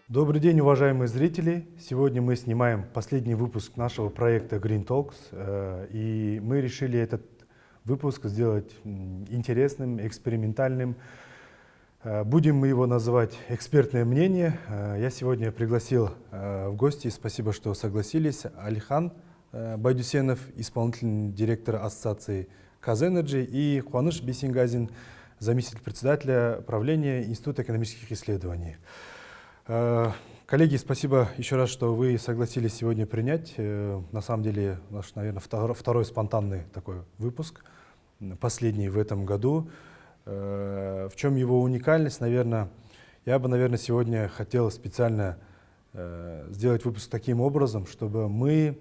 Добрый день, уважаемые зрители! Сегодня мы снимаем последний выпуск нашего проекта Green Talks, и мы решили этот выпуск сделать интересным, экспериментальным. Будем мы его называть «Экспертное мнение». Я сегодня пригласил в гости, спасибо, что согласились, Алихан Байдусенов, исполнительный директор ассоциации Казэнерджи, и Куаныш Бейсенгазин, заместитель председателя правления Института экономических исследований. Коллеги, спасибо еще раз, что вы согласились сегодня принять. На самом деле, наш, наверное, второй спонтанный такой выпуск, последний в этом году. В чем его уникальность, наверное, я бы, сегодня хотел специально сделать выпуск таким образом, чтобы мы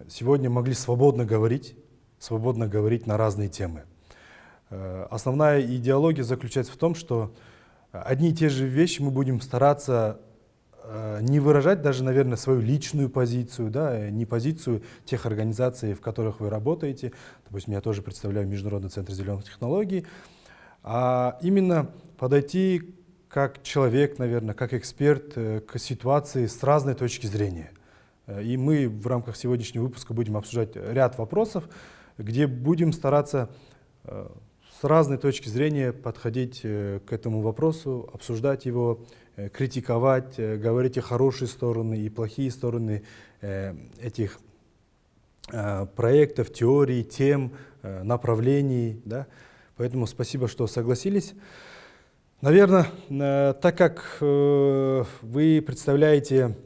сегодня могли свободно говорить на разные темы. Основная идеология заключается в том, что одни и те же вещи мы будем стараться не выражать даже, наверное, свою личную позицию, да, не позицию тех организаций, в которых вы работаете. Допустим, я тоже представляю Международный центр зеленых технологий, а именно подойти как человек, наверное, как эксперт к ситуации с разной точки зрения. И мы в рамках сегодняшнего выпуска будем обсуждать ряд вопросов, где будем стараться с разной точки зрения подходить к этому вопросу, обсуждать его, критиковать, говорить о хорошие стороны и плохие стороны этих проектов, теорий, тем, направлений. Да? Поэтому спасибо, что согласились. Наверное, так как вы представляете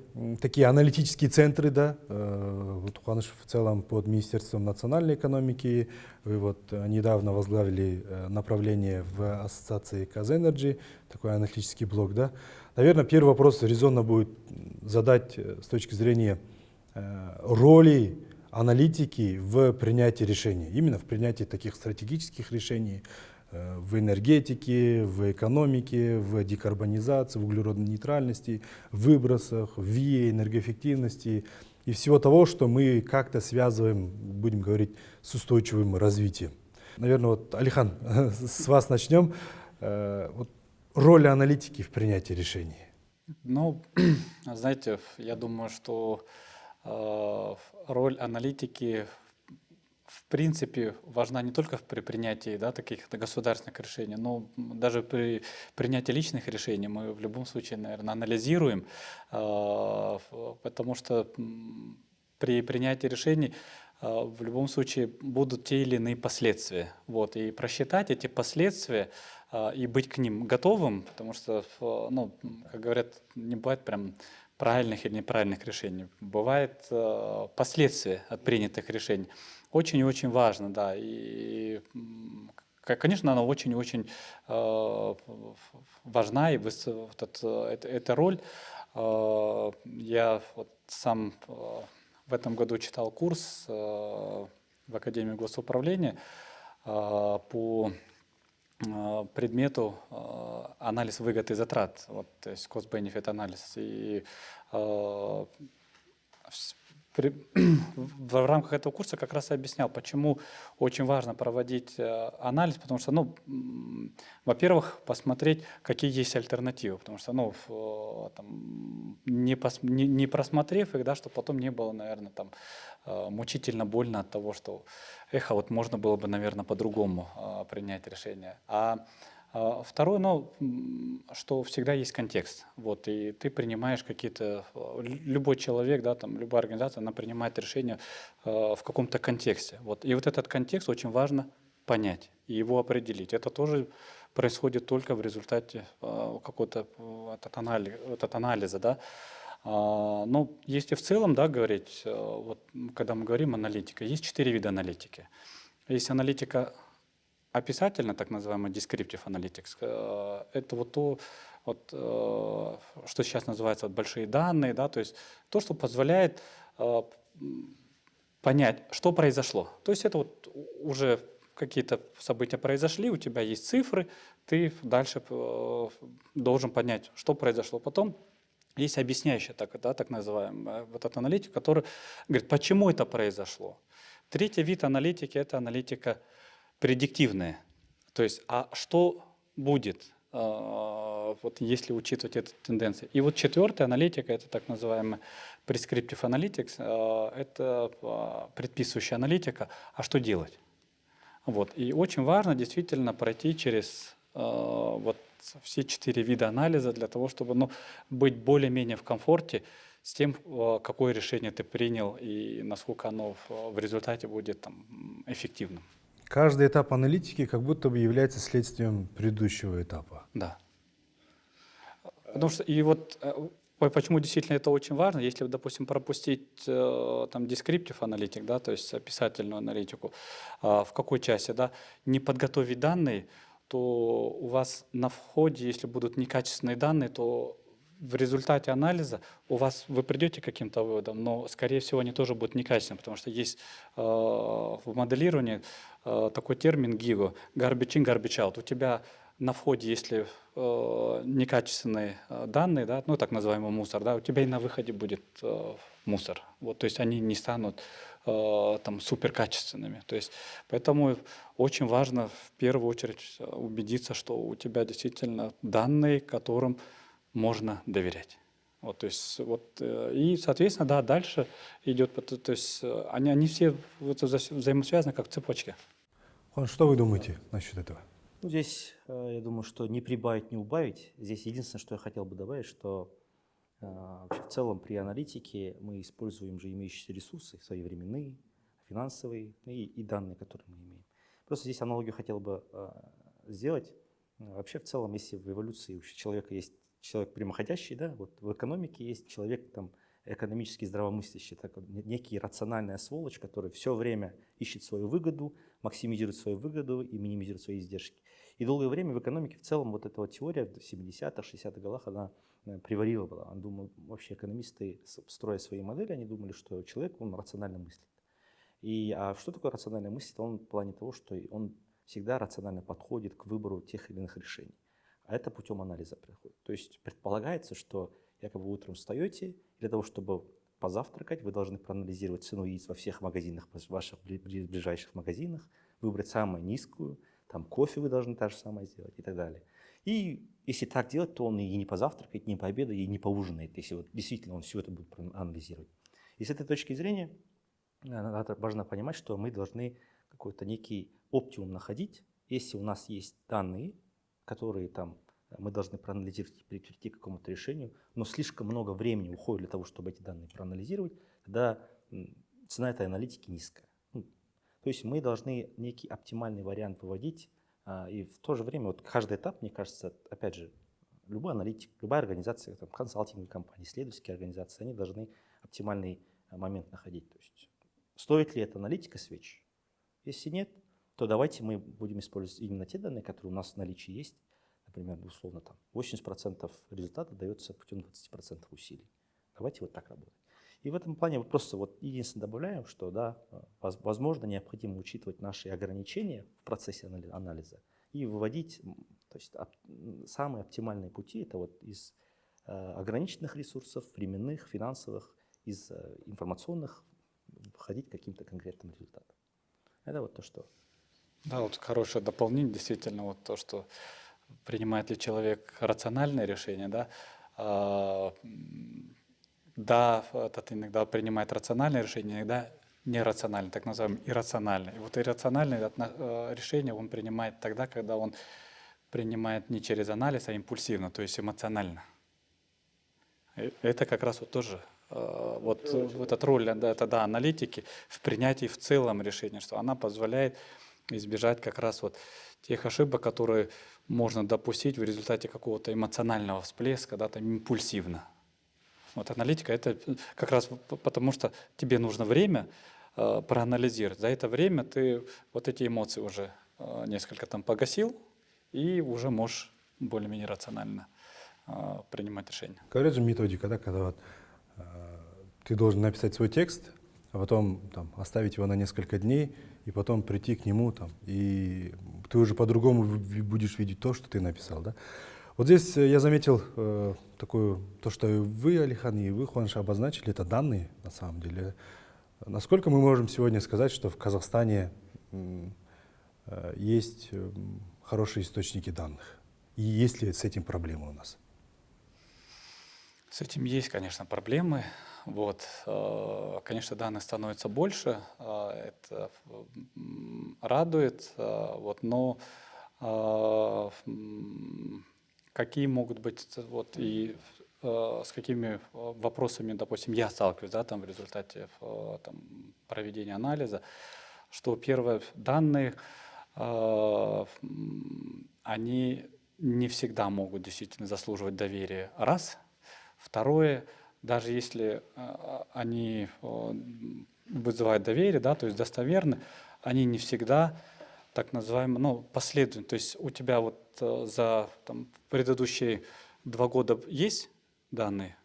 такие аналитические центры, да, вот Куаныш в целом под Министерством национальной экономики, вы вот недавно возглавили направление в ассоциации Казэнерджи, такой аналитический блок, да. Наверное, первый вопрос резонно будет задать с точки зрения роли аналитики в принятии решений, именно в принятии таких стратегических решений, в энергетике, в экономике, в декарбонизации, в углеродной нейтральности, в выбросах, в ВИЭ, энергоэффективности и всего того, что мы как-то связываем, будем говорить, с устойчивым развитием. Наверное, вот, Алихан, с вас начнем. Вот, роль аналитики в принятии решений. Ну, знаете, я думаю, что роль аналитики в принципе важна не только при принятии, да, таких государственных решений, но даже при принятии личных решений мы в любом случае, наверное, анализируем, потому что при принятии решений в любом случае будут те или иные последствия. Вот, и просчитать эти последствия и быть к ним готовым, потому что, ну, как говорят, не бывает прям правильных или неправильных решений. Бывают последствия от принятых решений. Очень и очень важно, да. И, конечно, она очень-очень важна, и вот эта роль. Я вот сам в этом году читал курс в Академии госуправления по предмету анализ выгод и затрат, вот, то есть cost-benefit анализ. И в рамках этого курса как раз и объяснял, почему очень важно проводить анализ, потому что, ну, во-первых, посмотреть, какие есть альтернативы, потому что, ну, там, не просмотрев их, да, чтобы потом не было, наверное, там, мучительно больно от того, что, а вот можно было бы, наверное, по-другому принять решение. Второе, ну, что всегда есть контекст, вот, и ты принимаешь какие-то, любой человек, да, там, любая организация, она принимает решение в каком-то контексте, вот, и вот этот контекст очень важно понять и его определить. Это тоже происходит только в результате какого-то анализа, да. Но если в целом, да, говорить, вот, когда мы говорим аналитика, есть 4 вида аналитики. Есть аналитика описательно, так называемый descriptive analytics, это вот то, вот, что сейчас называется вот большие данные, да, то есть то, что позволяет понять, что произошло. То есть это вот уже какие-то события произошли, у тебя есть цифры, ты дальше должен понять, что произошло. Потом есть объясняющая, так называемая, вот эта аналитика, которая говорит, почему это произошло. Третий вид аналитики – это аналитика предиктивная. То есть, а что будет вот если учитывать эту тенденцию. И вот четвертая аналитика, это так называемый prescriptive analytics, это предписывающая аналитика, а что делать? Вот. И очень важно действительно пройти через вот все 4 вида анализа для того, чтобы быть более-менее в комфорте с тем, какое решение ты принял и насколько оно в результате будет эффективным. Каждый этап аналитики как будто бы является следствием предыдущего этапа. Да. Потому что и вот почему действительно это очень важно, если, допустим, пропустить там descriptive аналитик, да, то есть описательную аналитику, в какой части, да, не подготовить данные, то у вас на входе, если будут некачественные данные, то в результате анализа вы придете к каким-то выводам, но, скорее всего, они тоже будут некачественные, потому что есть в моделировании такой термин GIGO, garbage in, garbage out. У тебя на входе, если некачественные данные, да, ну так называемый мусор, да, у тебя и на выходе будет мусор. Вот, то есть они не станут там суперкачественными. То есть, поэтому очень важно в первую очередь убедиться, что у тебя действительно данные, которым можно доверять. Вот, то есть, вот, и, соответственно, да, дальше идет, то есть они все взаимосвязаны как цепочки. Хуан, что вы думаете насчет этого? Ну, здесь, я думаю, что не прибавить, не убавить. Здесь единственное, что я хотел бы добавить, что вообще в целом при аналитике мы используем же имеющиеся ресурсы, свои временные, финансовые и данные, которые мы имеем. Просто здесь аналогию хотел бы сделать. Вообще в целом, если в эволюции у человека есть человек прямоходящий, да, вот в экономике есть человек там экономически здравомыслящий, так, некий рациональная сволочь, который все время ищет свою выгоду, максимизирует свою выгоду и минимизирует свои издержки. И долгое время в экономике в целом вот эта вот теория в 70-х, 60-х годах, она превалировала. Я думаю, вообще экономисты, строя свои модели, они думали, что человек, он рационально мыслит. А что такое рационально мыслить? Он в плане того, что он всегда рационально подходит к выбору тех или иных решений. А это путем анализа происходит. То есть предполагается, что якобы утром встаете, для того, чтобы позавтракать, вы должны проанализировать цену яиц во всех магазинах, ваших ближайших магазинах, выбрать самую низкую, там кофе вы должны то же самое сделать и так далее. И если так делать, то он и не позавтракает, не пообедает, и не поужинает, если вот действительно он все это будет анализировать. И с этой точки зрения важно понимать, что мы должны какой-то некий оптимум находить, если у нас есть данные, которые там мы должны проанализировать и прийти к какому-то решению, но слишком много времени уходит для того, чтобы эти данные проанализировать, тогда цена этой аналитики низкая. То есть мы должны некий оптимальный вариант выводить, и в то же время вот каждый этап, мне кажется, опять же, любой аналитик, любая организация, там, консалтинговые компании, исследовательские организации, они должны оптимальный момент находить. То есть стоит ли эта аналитика свеч? Если нет, то давайте мы будем использовать именно те данные, которые у нас в наличии есть. Например, условно, там 80% результата дается путем 20% усилий. Давайте вот так работать. И в этом плане просто вот единственное добавляем, что да, возможно, необходимо учитывать наши ограничения в процессе анализа и выводить, то есть самые оптимальные пути это вот из ограниченных ресурсов, временных, финансовых, из информационных входить к каким-то конкретным результатам. Это вот то, что... Да, вот хорошее дополнение, действительно, вот то, что принимает ли человек рациональное решение, да, да, этот иногда принимает рациональное решение, иногда нерациональное, так называемое иррациональное. И вот иррациональное решение он принимает тогда, когда он принимает не через анализ, а импульсивно, то есть эмоционально. И это как раз вот тоже вот эта роль аналитики в принятии в целом решения, что она позволяет избежать как раз вот тех ошибок, которые можно допустить в результате какого-то эмоционального всплеска, да, там импульсивно. Вот аналитика это как раз потому, что тебе нужно время проанализировать. За это время ты вот эти эмоции уже несколько там погасил и уже можешь более-менее рационально принимать решения. Говорят же методика, да, когда вот, ты должен написать свой текст, а потом там, оставить его на несколько дней, и потом прийти к нему, там, и ты уже по-другому будешь видеть то, что ты написал. Да? Вот здесь я заметил то, что вы, Алихан, и вы, Хуанша, обозначили, это данные на самом деле. Насколько мы можем сегодня сказать, что в Казахстане есть хорошие источники данных? И есть ли с этим проблемы у нас? С этим есть, конечно, проблемы. Вот, конечно, данных становится больше, это радует, вот, но какие могут быть вот и с какими вопросами, допустим, я сталкиваюсь, да, там в результате там, проведения анализа, что первое, данные, они не всегда могут действительно заслуживать доверия, раз. Второе, даже если они вызывают доверие, да, то есть достоверны, они не всегда так называемые, ну, последовательны. То есть у тебя вот за там, предыдущие 2 года есть данные,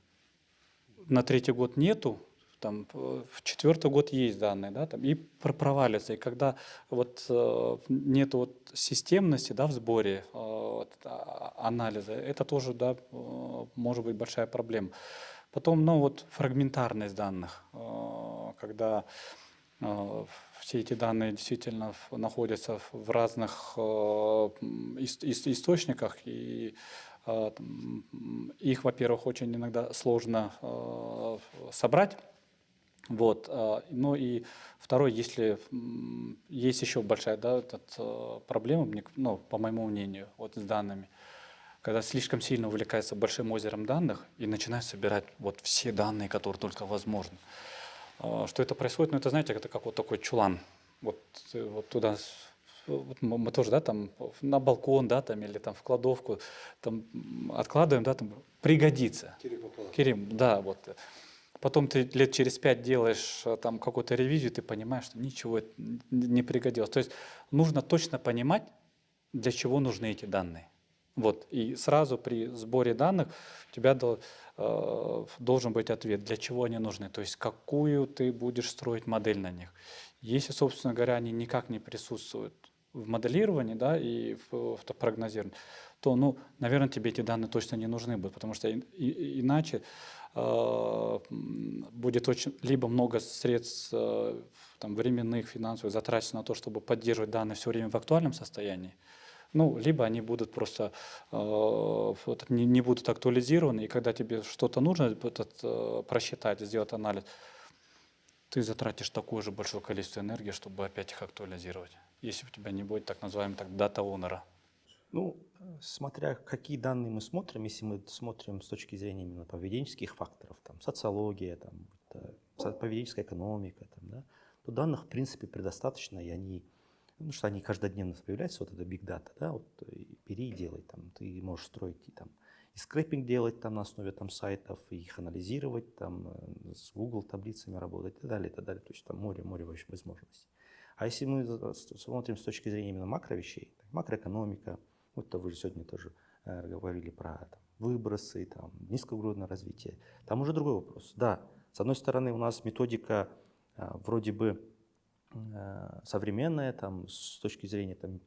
на третий год нету, там, в четвертый год есть данные, да, там, и проваливается. И когда вот нет вот системности, да, в сборе вот, анализа, это тоже, да, может быть большая проблема. Потом, ну, вот фрагментарность данных, когда все эти данные действительно находятся в разных источниках, и их, во-первых, очень иногда сложно собрать. Вот. Ну и второе, если есть еще большая, да, проблема, ну, по моему мнению, вот с данными, когда слишком сильно увлекается большим озером данных и начинает собирать вот все данные, которые только возможно. Что это происходит? Ну, это, знаете, это как вот такой чулан. Вот, вот туда вот мы тоже, да, там на балкон, да, там или там в кладовку там откладываем, да, там пригодится. Керим, да, вот. Потом ты лет через 5 делаешь там какую-то ревизию, ты понимаешь, что ничего не пригодилось. То есть нужно точно понимать, для чего нужны эти данные. Вот. И сразу при сборе данных у тебя должен быть ответ, для чего они нужны, то есть какую ты будешь строить модель на них. Если, собственно говоря, они никак не присутствуют в моделировании, да, и в прогнозировании, то, ну, наверное, тебе эти данные точно не нужны будут, потому что иначе будет очень, либо много средств там, временных, финансовых затрачено на то, чтобы поддерживать данные все время в актуальном состоянии, ну, либо они будут просто не будут актуализированы, и когда тебе что-то нужно просчитать, сделать анализ, ты затратишь такое же большое количество энергии, чтобы опять их актуализировать, если у тебя не будет так называемого так, дата-онера. Ну, смотря какие данные мы смотрим, если мы смотрим с точки зрения именно поведенческих факторов, там, социология, там, поведенческая экономика, там, да, то данных, в принципе, предостаточно, и они, ну, что они каждодневно появляются, вот это big data, да, вот, и бери и делай, там, ты можешь строить и, там, и скрепинг делать там на основе там сайтов, и их анализировать, там, с Google таблицами работать и так далее, и так далее, то есть там море вообще возможностей. А если мы смотрим с точки зрения именно макровещей, макроэкономика, вот вы же сегодня тоже говорили про там, выбросы, там, низкоуглеродное развитие. Там уже другой вопрос. Да, с одной стороны, у нас методика вроде бы современная, там, с точки зрения там,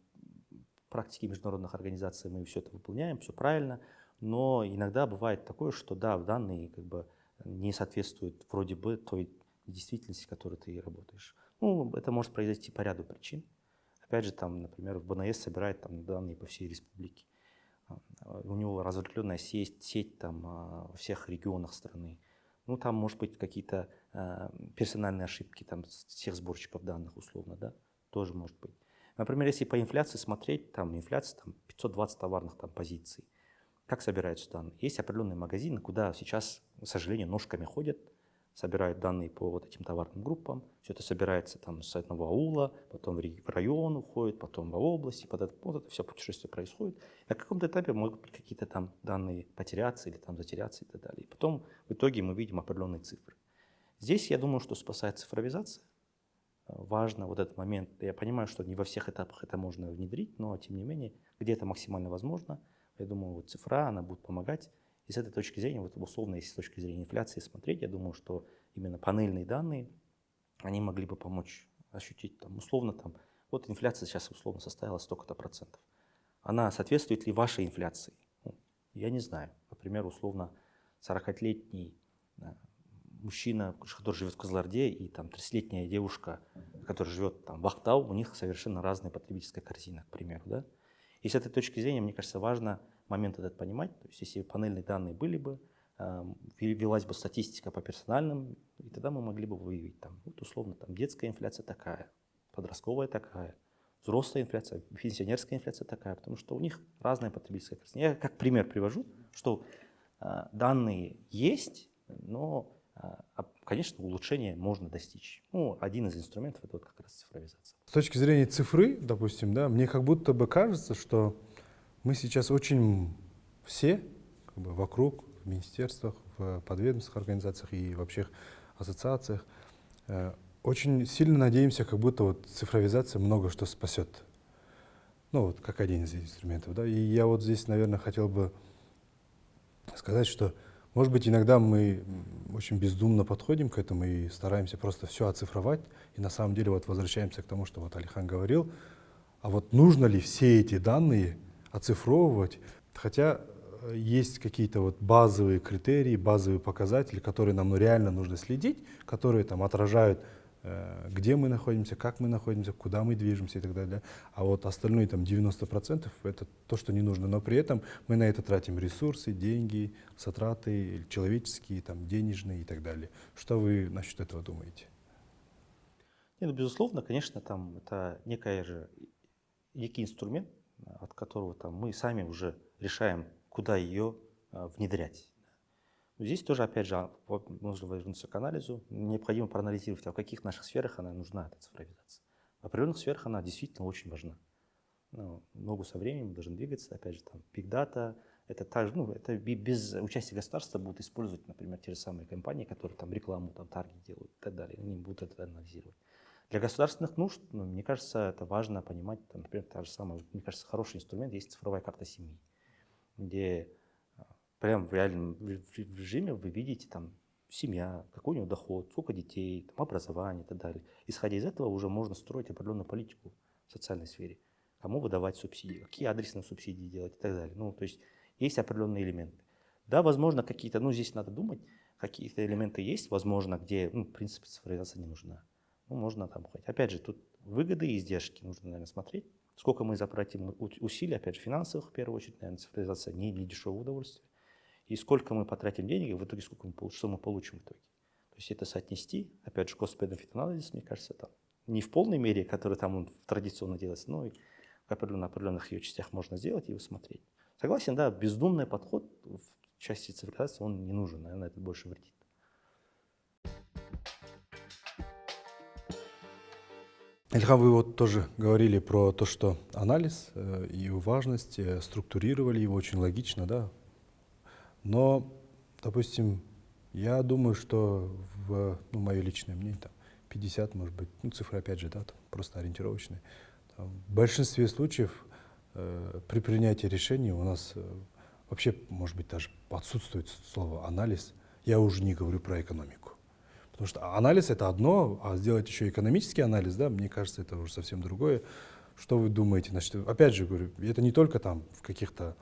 практики международных организаций мы все это выполняем, все правильно, но иногда бывает такое, что да, данные как бы не соответствуют вроде бы той действительности, в которой ты работаешь. Ну, это может произойти по ряду причин. Опять же, там, например, в БНС собирает там, данные по всей республике. У него разветвленная сеть там, во всех регионах страны. Ну, там, может быть, какие-то персональные ошибки там, всех сборщиков данных, условно, да, тоже может быть. Например, если по инфляции смотреть, там инфляция там, 520 товарных там, позиций. Как собираются данные? Есть определенные магазины, куда сейчас, к сожалению, ножками ходят, собирают данные по вот этим товарным группам. Все это собирается там с одного аула, потом в район уходит, потом в области, вот это все путешествие происходит. На каком-то этапе могут быть какие-то там данные потеряться или там затеряться и так далее. И потом в итоге мы видим определенные цифры. Здесь я думаю, что спасает цифровизация. Важно вот этот момент. Я понимаю, что не во всех этапах это можно внедрить, но тем не менее, где это максимально возможно, я думаю, вот цифра, она будет помогать. И с этой точки зрения, вот условно, если с точки зрения инфляции смотреть, я думаю, что именно панельные данные, они могли бы помочь ощутить там, условно, там, вот инфляция сейчас условно составила столько-то процентов. Она соответствует ли вашей инфляции? Ну, я не знаю. Например, условно, 40-летний мужчина, который живет в Кызылорде, и там 30-летняя девушка, которая живет там в Актау, у них совершенно разная потребительская корзина, к примеру, да? И с этой точки зрения, мне кажется, важно момент этот понимать. То есть если панельные данные были бы, велась бы статистика по персональным, и тогда мы могли бы выявить, там, вот условно, там, детская инфляция такая, подростковая такая, взрослая инфляция, пенсионерская инфляция такая, потому что у них разная потребительская корзина. Я как пример привожу, что данные есть, но, конечно, улучшения можно достичь. Ну, один из инструментов — это вот как раз цифровизация. С точки зрения цифры, допустим, да, мне как будто бы кажется, что мы сейчас очень все как бы, вокруг, в министерствах, в подведомственных организациях и вообще ассоциациях очень сильно надеемся, как будто вот цифровизация много что спасет. Ну вот как один из инструментов. Да? И я вот здесь, наверное, хотел бы сказать, что, может быть, иногда мы очень бездумно подходим к этому и стараемся просто все оцифровать. И на самом деле вот возвращаемся к тому, что вот Алихан говорил. А вот нужно ли все эти данные оцифровывать? Хотя есть какие-то вот базовые критерии, базовые показатели, которые нам реально нужно следить, которые там отражают, где мы находимся, как мы находимся, куда мы движемся и так далее. А вот остальные там 90% это то, что не нужно. Но при этом мы на это тратим ресурсы, деньги, затраты человеческие, там, денежные и так далее. Что вы насчет этого думаете? Нет, ну, безусловно, конечно, там это некий инструмент, от которого там, мы сами уже решаем, куда ее внедрять. Но здесь тоже, опять же, нужно вернуться к анализу. Необходимо проанализировать, а в каких наших сферах она нужна, эта цифровизация. В определенных сферах она действительно очень важна. Ну, ногу со временем мы должны двигаться. Опять же, там, big data, это также, ну, это без участия государства будут использовать, например, те же самые компании, которые там рекламу, там, таргет делают и так далее. Они будут это анализировать. Для государственных нужд, ну, мне кажется, это важно понимать, там, например, та же самая, мне кажется, хороший инструмент есть цифровая карта семьи, где прям в реальном режиме вы видите там семья, какой у него доход, сколько детей, там, образование и так далее. Исходя из этого уже можно строить определенную политику в социальной сфере. Кому выдавать субсидии, какие адресные субсидии делать и так далее. Ну, то есть определенные элементы. Да, возможно, какие-то, ну, здесь надо думать, какие-то элементы есть, возможно, где, ну, в принципе, цифровизация не нужна. Ну, можно там хоть. Опять же, тут выгоды и издержки нужно, наверное, смотреть. Сколько мы затратим усилий, опять же, финансовых, в первую очередь, наверное, цифровизация не дешевое удовольствие. И сколько мы потратим денег, и в итоге что мы получим в итоге. То есть это соотнести, опять же, cost-benefit анализ, мне кажется, там не в полной мере, который там он традиционно делается, но и в определенных ее частях можно сделать и усмотреть. Согласен, да, бездумный подход в части цифровизации, он не нужен, наверное, это больше вредит. Ильхам, вы вот тоже говорили про то, что анализ и его важность, структурировали его очень логично, да. Но, допустим, я думаю, что ну, мое личное мнение, там, 50, может быть, ну, цифра опять же, да, там, просто ориентировочная. Там, в большинстве случаев при принятии решений у нас вообще, может быть, даже отсутствует слово анализ. Я уже не говорю про экономику. Потому что анализ — это одно, а сделать еще экономический анализ, да, мне кажется, это уже совсем другое. Что вы думаете? Значит, опять же говорю, это не только там в каких-то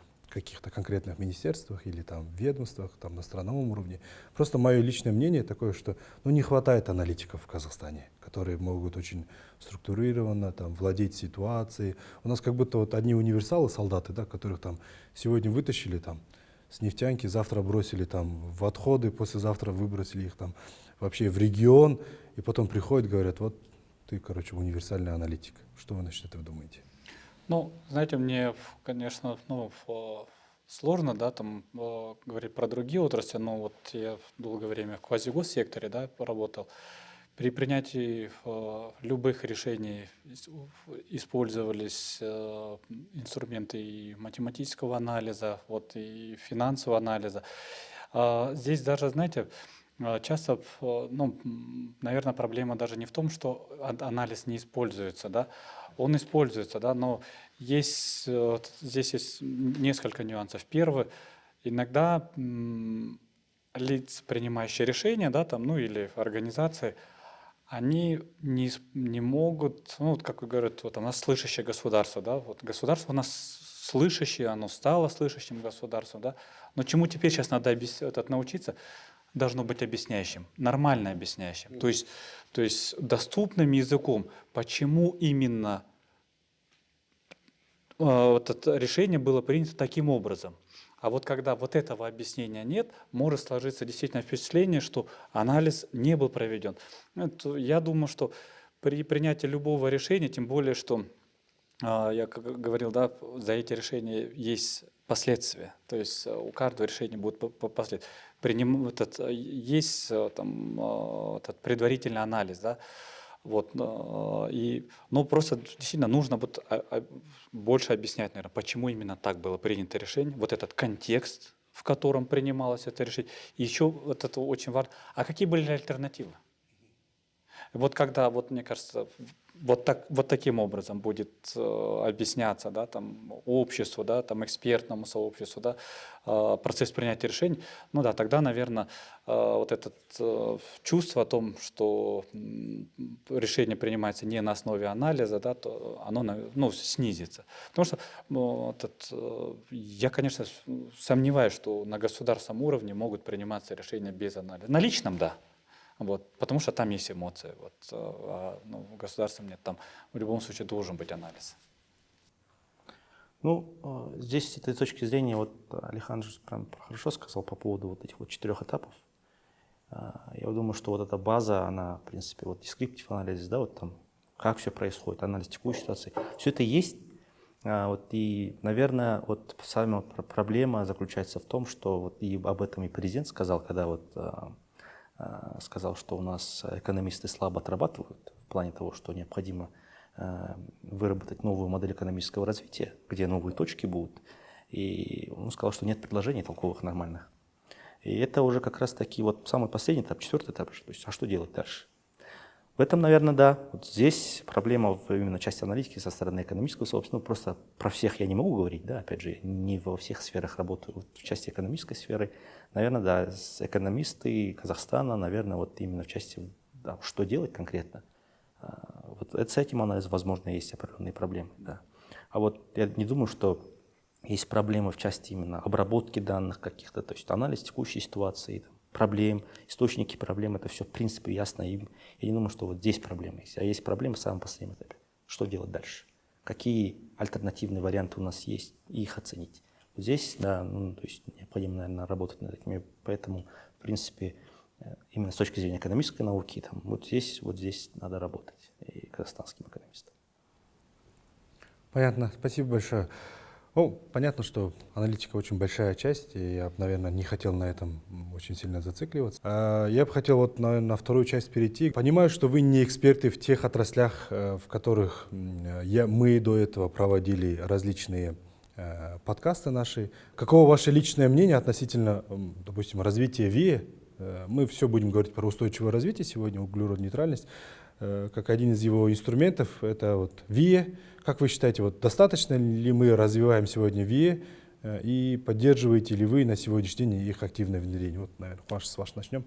конкретных министерствах или там ведомствах, там на страновом уровне. Просто мое личное мнение такое, что ну, не хватает аналитиков в Казахстане, которые могут очень структурированно там, владеть ситуацией. У нас как будто вот одни универсалы, солдаты, да, которых там сегодня вытащили там с нефтянки, завтра бросили там в отходы, послезавтра выбросили их там вообще в регион, и потом приходят, говорят, вот ты, короче, универсальный аналитик. Что вы насчет этого думаете? Ну, знаете, мне, конечно, сложно, да, там говорить про другие отрасли, но вот я долгое время в квазигоссекторе, да, поработал. При принятии любых решений использовались инструменты и математического анализа, вот, и финансового анализа. Здесь даже, знаете, часто, ну, наверное, проблема даже не в том, что анализ не используется, да, он используется, да, но здесь есть несколько нюансов. Первый, иногда лица, принимающие решения, да, там, ну или организации, они не могут, ну, вот как говорят, вот у нас слышащее государство, да, вот государство у нас слышащее, оно стало слышащим государством, да, но чему теперь сейчас надо научиться? Должно быть объясняющим, нормально объясняющим, то есть доступным языком, почему именно вот это решение было принято таким образом. А вот когда вот этого объяснения нет, может сложиться действительно впечатление, что анализ не был проведен. Я думаю, что при принятии любого решения, тем более, что я как говорил, да, за эти решения есть последствия. То есть у каждого решения будут последствия. Есть там, этот предварительный анализ, да, вот, ну, просто действительно нужно вот больше объяснять, наверное, почему именно так было принято решение, вот этот контекст, в котором принималось это решение. И еще вот это очень важно. А какие были альтернативы? Вот когда, вот мне кажется, вот таким образом будет объясняться, да, там, обществу, да, там, экспертному сообществу, да, процесс принятия решений, ну да, тогда, наверное, вот это чувство о том, что решение принимается не на основе анализа, да, то оно, ну, снизится. Потому что я, конечно, сомневаюсь, что на государственном уровне могут приниматься решения без анализа. На личном, да. Вот, потому что там есть эмоции. Вот, ну, в государстве нет, там в любом случае должен быть анализ. Ну, здесь с этой точки зрения, вот Алихан же прям хорошо сказал по поводу вот этих вот 4 этапов. Я думаю, что вот эта база, она, в принципе, вот descriptive анализ, да, вот там, как все происходит, анализ текущей ситуации, все это есть. Вот, и, наверное, вот самая проблема заключается в том, что вот и об этом и президент сказал, когда вот сказал, что у нас экономисты слабо отрабатывают в плане того, что необходимо выработать новую модель экономического развития, где новые точки будут. И он сказал, что нет предложений толковых, нормальных. И это уже как раз таки вот самый последний этап, 4-й этап. То есть, а что делать дальше? В этом, наверное, да. Вот здесь проблема в именно части аналитики со стороны экономического сообщества. Ну, просто про всех я не могу говорить, да, опять же, не во всех сферах работаю. Вот в части экономической сферы, наверное, да, экономисты Казахстана, наверное, вот именно в части, да, что делать конкретно. Вот с этим, возможно, есть определенные проблемы, да. А вот я не думаю, что есть проблемы в части именно обработки данных каких-то, то есть анализ текущей ситуации, проблем, источники проблем, это все в принципе ясно. И я не думаю, что вот здесь проблемы есть. А есть проблемы в самом последнем этапе. Что делать дальше? Какие альтернативные варианты у нас есть и их оценить. Вот здесь, да, ну, то есть необходимо, наверное, работать над этими. Поэтому, в принципе, именно с точки зрения экономической науки, там, вот здесь надо работать и казахстанским экономистам. Понятно, спасибо большое. Ну, понятно, что аналитика очень большая часть, и я бы, наверное, не хотел на этом очень сильно зацикливаться. Я бы хотел вот на вторую часть перейти. Понимаю, что вы не эксперты в тех отраслях, в которых мы до этого проводили различные подкасты наши. Каково ваше личное мнение относительно, допустим, развития ВИЭ? Мы все будем говорить про устойчивое развитие сегодня, углеродную нейтральность. Как один из его инструментов, это вот ВИЭ. Как вы считаете, вот достаточно ли мы развиваем сегодня ВИЭ и поддерживаете ли вы на сегодняшний день их активное внедрение? Вот, наверное, с вас начнем.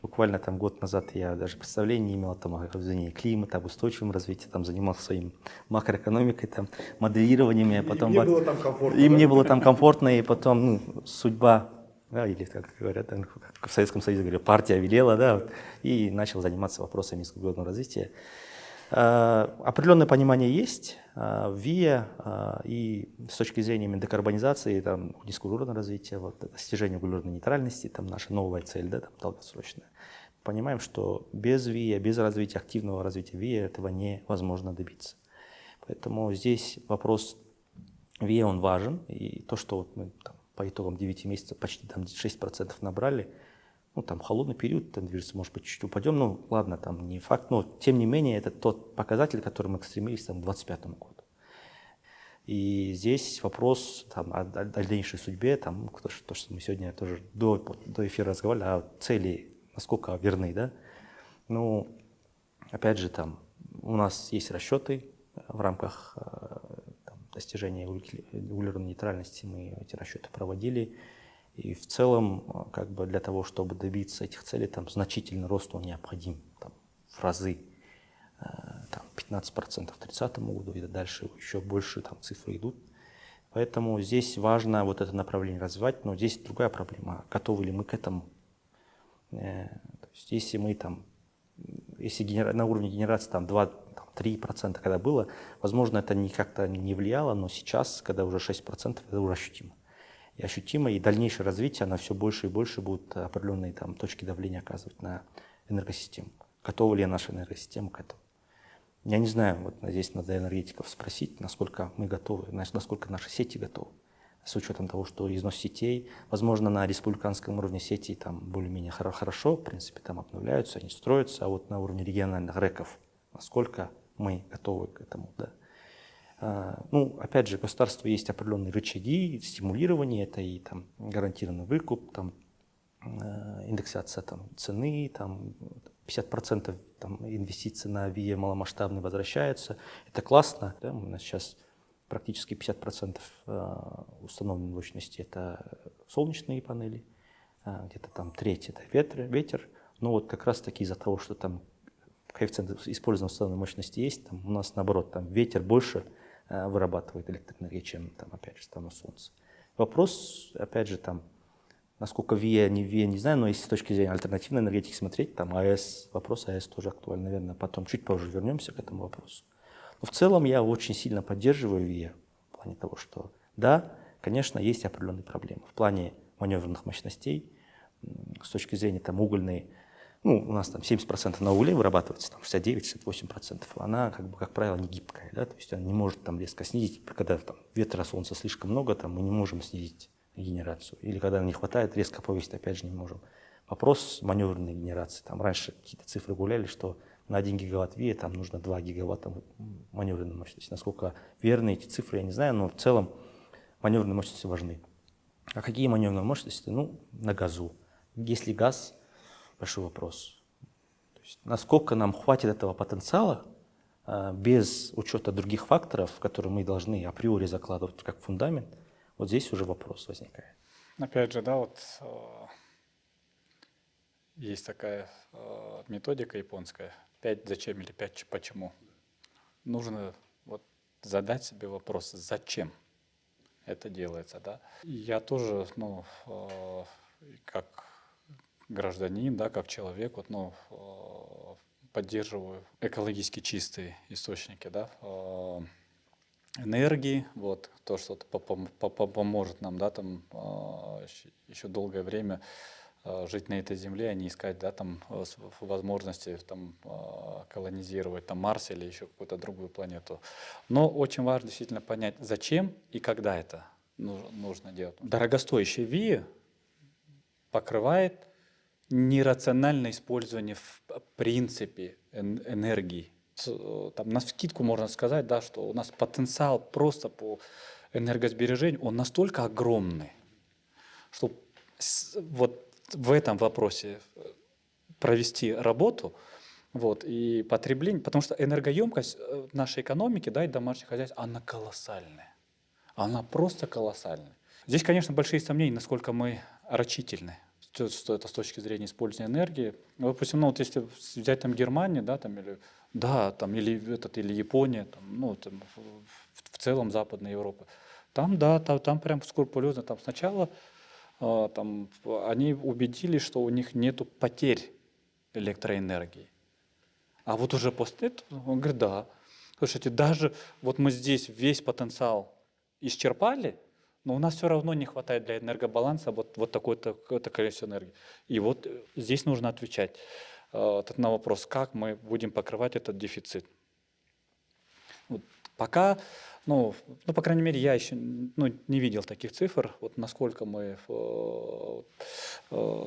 Буквально там год назад я даже представления не имел о том, о изменении климата, об устойчивом развитии, там занимался своим макроэкономикой, там, моделированиями, потом Им не было там комфортно. Им не было там комфортно, и потом судьба, да, или как говорят, как в Советском Союзе говорят, партия велела, да, вот, и начал заниматься вопросами низкоуглеродного развития. Определенное понимание есть в ВИЭ, и с точки зрения именно декарбонизации, там, низкоуглеродного развития, вот, достижения углеродной нейтральности, там наша новая цель, да, там, долгосрочная. Понимаем, что без ВИЭ, без развития, активного развития ВИЭ этого невозможно добиться. Поэтому здесь вопрос ВИЭ, он важен, и то, что вот мы там, по итогам 9 месяцев почти там 6% набрали, ну, там холодный период, там движется, может быть, чуть упадем, ну, ладно, там не факт, но тем не менее это тот показатель, к которому мы стремились там, к 2025 году. И здесь вопрос там, о дальнейшей судьбе, там, то, что мы сегодня тоже до эфира разговаривали, о цели, насколько верны, да. Ну, опять же, там у нас есть расчеты в рамках там, достижения углеродной нейтральности, мы эти расчеты проводили. И в целом, как бы для того, чтобы добиться этих целей, там значительный рост он необходим, там, в разы, там, 15% к 30 году, и дальше еще больше там, цифры идут. Поэтому здесь важно вот это направление развивать, но здесь другая проблема, готовы ли мы к этому. То есть, если мы там, если на уровне генерации там, 3%, когда было. Возможно, это как-то не влияло, но сейчас, когда уже 6%, это уже ощутимо. И дальнейшее развитие, оно все больше и больше будут определенные там точки давления оказывать на энергосистему. Готова ли наша энергосистема к этому? Я не знаю, вот здесь надо энергетиков спросить, насколько мы готовы, насколько наши сети готовы. С учетом того, что износ сетей, возможно, на республиканском уровне сети там более-менее хорошо, в принципе, там обновляются, они строятся, а вот на уровне региональных рэков, насколько мы готовы к этому, да. Ну, опять же, государство есть определенные рычаги стимулирования, это и там гарантированный выкуп, там индексация там, цены, там 50% там, инвестиций на ВИЭ маломасштабные возвращаются. Это классно, да? У нас сейчас практически 50% установленной мощности это солнечные панели, где-то там треть это ветер. Но вот как раз таки из-за того, что там коэффициент использованной установленной мощности есть, там у нас наоборот там ветер больше вырабатывает электроэнергии, чем там опять же там солнце. Вопрос, опять же, там насколько ВИЭ, не знаю, но если с точки зрения альтернативной энергетики смотреть, там АЭС, вопрос АЭС тоже актуален, наверное, потом чуть позже вернемся к этому вопросу. Но в целом я очень сильно поддерживаю ВИЭ в плане того, что да, конечно, есть определенные проблемы в плане маневренных мощностей, с точки зрения там угольной, ну, у нас там 70% на угле вырабатывается, там 69-68%, она, как правило, не гибкая, да, то есть она не может там резко снизить, когда там ветра, солнца слишком много, там мы не можем снизить генерацию, или когда не хватает, резко повысить, опять же, не можем. Вопрос маневренной генерации, там раньше какие-то цифры гуляли, что на 1 гигаватт ВИЭ там нужно 2 гигаватта маневренной мощности. Насколько верны эти цифры, я не знаю, но в целом маневренные мощности важны. А какие маневренные мощности? Ну, на газу. Если газ, большой вопрос. То есть, насколько нам хватит этого потенциала без учета других факторов, которые мы должны априори закладывать как фундамент, вот здесь уже вопрос возникает. Опять же, да, вот есть такая методика японская, 5 зачем или 5 почему. Нужно вот задать себе вопрос, зачем это делается, да. И я тоже, ну, как гражданин, да, как человек, вот, ну, поддерживаю экологически чистые источники, да, энергии, вот, то, что поможет нам, да, там, еще долгое время жить на этой земле, а не искать, да, там, возможности там, колонизировать там, Марс или еще какую-то другую планету. Но очень важно действительно понять, зачем и когда это нужно делать. Дорогостоящий ВИЭ покрывает нерациональное использование в принципе энергии. Там, навскидку можно сказать, да, что у нас потенциал просто по энергосбережению, он настолько огромный, что вот в этом вопросе провести работу вот, и потребление, потому что энергоемкость нашей экономики, да, и домашних хозяйств, она колоссальная. Она просто колоссальная. Здесь, конечно, большие сомнения, насколько мы рачительны, что это с точки зрения использования энергии. Допустим, ну, вот если взять там Германию, да, там, или Япония, там, ну, там, в целом Западная Европа, там, да, там прям скрупулезно, там сначала там, они убедились, что у них нет потерь электроэнергии. А вот уже после этого, он говорит, да, слушайте, даже вот мы здесь весь потенциал исчерпали, но у нас все равно не хватает для энергобаланса вот такое-то количество энергии. И вот здесь нужно отвечать на вопрос, как мы будем покрывать этот дефицит. Вот пока, ну, по крайней мере, я еще не видел таких цифр, вот насколько мы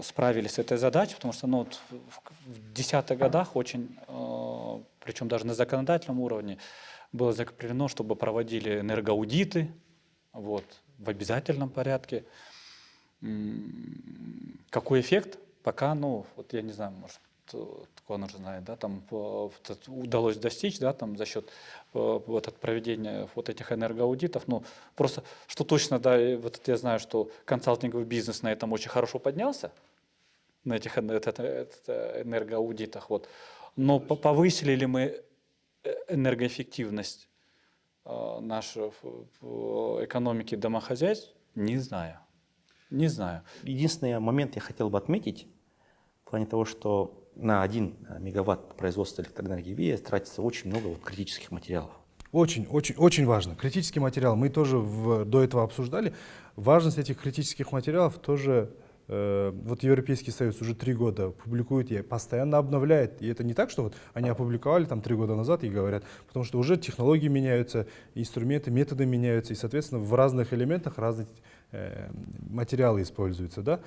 справились с этой задачей, потому что ну, вот в десятых годах очень, причем даже на законодательном уровне, было закреплено, чтобы проводили энергоаудиты вот, в обязательном порядке. Какой эффект? Пока, ну, вот я не знаю, может, Конор знает, да, там удалось достичь, да, там за счет вот от проведения вот этих энергоаудитов, ну, просто, что точно, да, вот я знаю, что консалтинговый бизнес на этом очень хорошо поднялся, на этих энергоаудитах, вот, но повысили ли мы энергоэффективность нашей экономики домохозяйств, не знаю. Не знаю. Единственный момент я хотел бы отметить, в плане того, что на 1 мегаватт производства электроэнергии ВИА тратится очень много вот критических материалов. Очень важно. Критический материал. Мы тоже до этого обсуждали. Важность этих критических материалов тоже. Вот Европейский Союз уже 3 года публикует и постоянно обновляет. И это не так, что вот они опубликовали там 3 года назад и говорят, потому что уже технологии меняются, инструменты, методы меняются, и, соответственно, в разных элементах разные материалы используются. Да?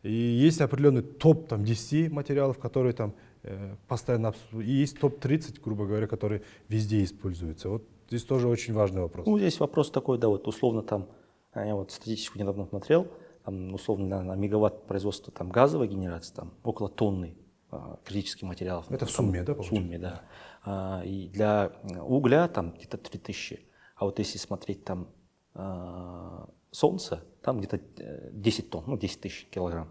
И есть определенный топ там, 10 материалов, которые там постоянно и есть топ-30, грубо говоря, которые везде используются. Вот здесь тоже очень важный вопрос. Ну, здесь вопрос такой, да, вот условно там, я вот статистику недавно смотрел, там, условно на мегаватт производства там, газовой генерации там, около тонны критических материалов. Это в там, сумме, да, в получается? сумме, да. И для угля там где-то 3000. А вот если смотреть там солнце, там где-то 10 тонн, ну 10 тысяч килограмм.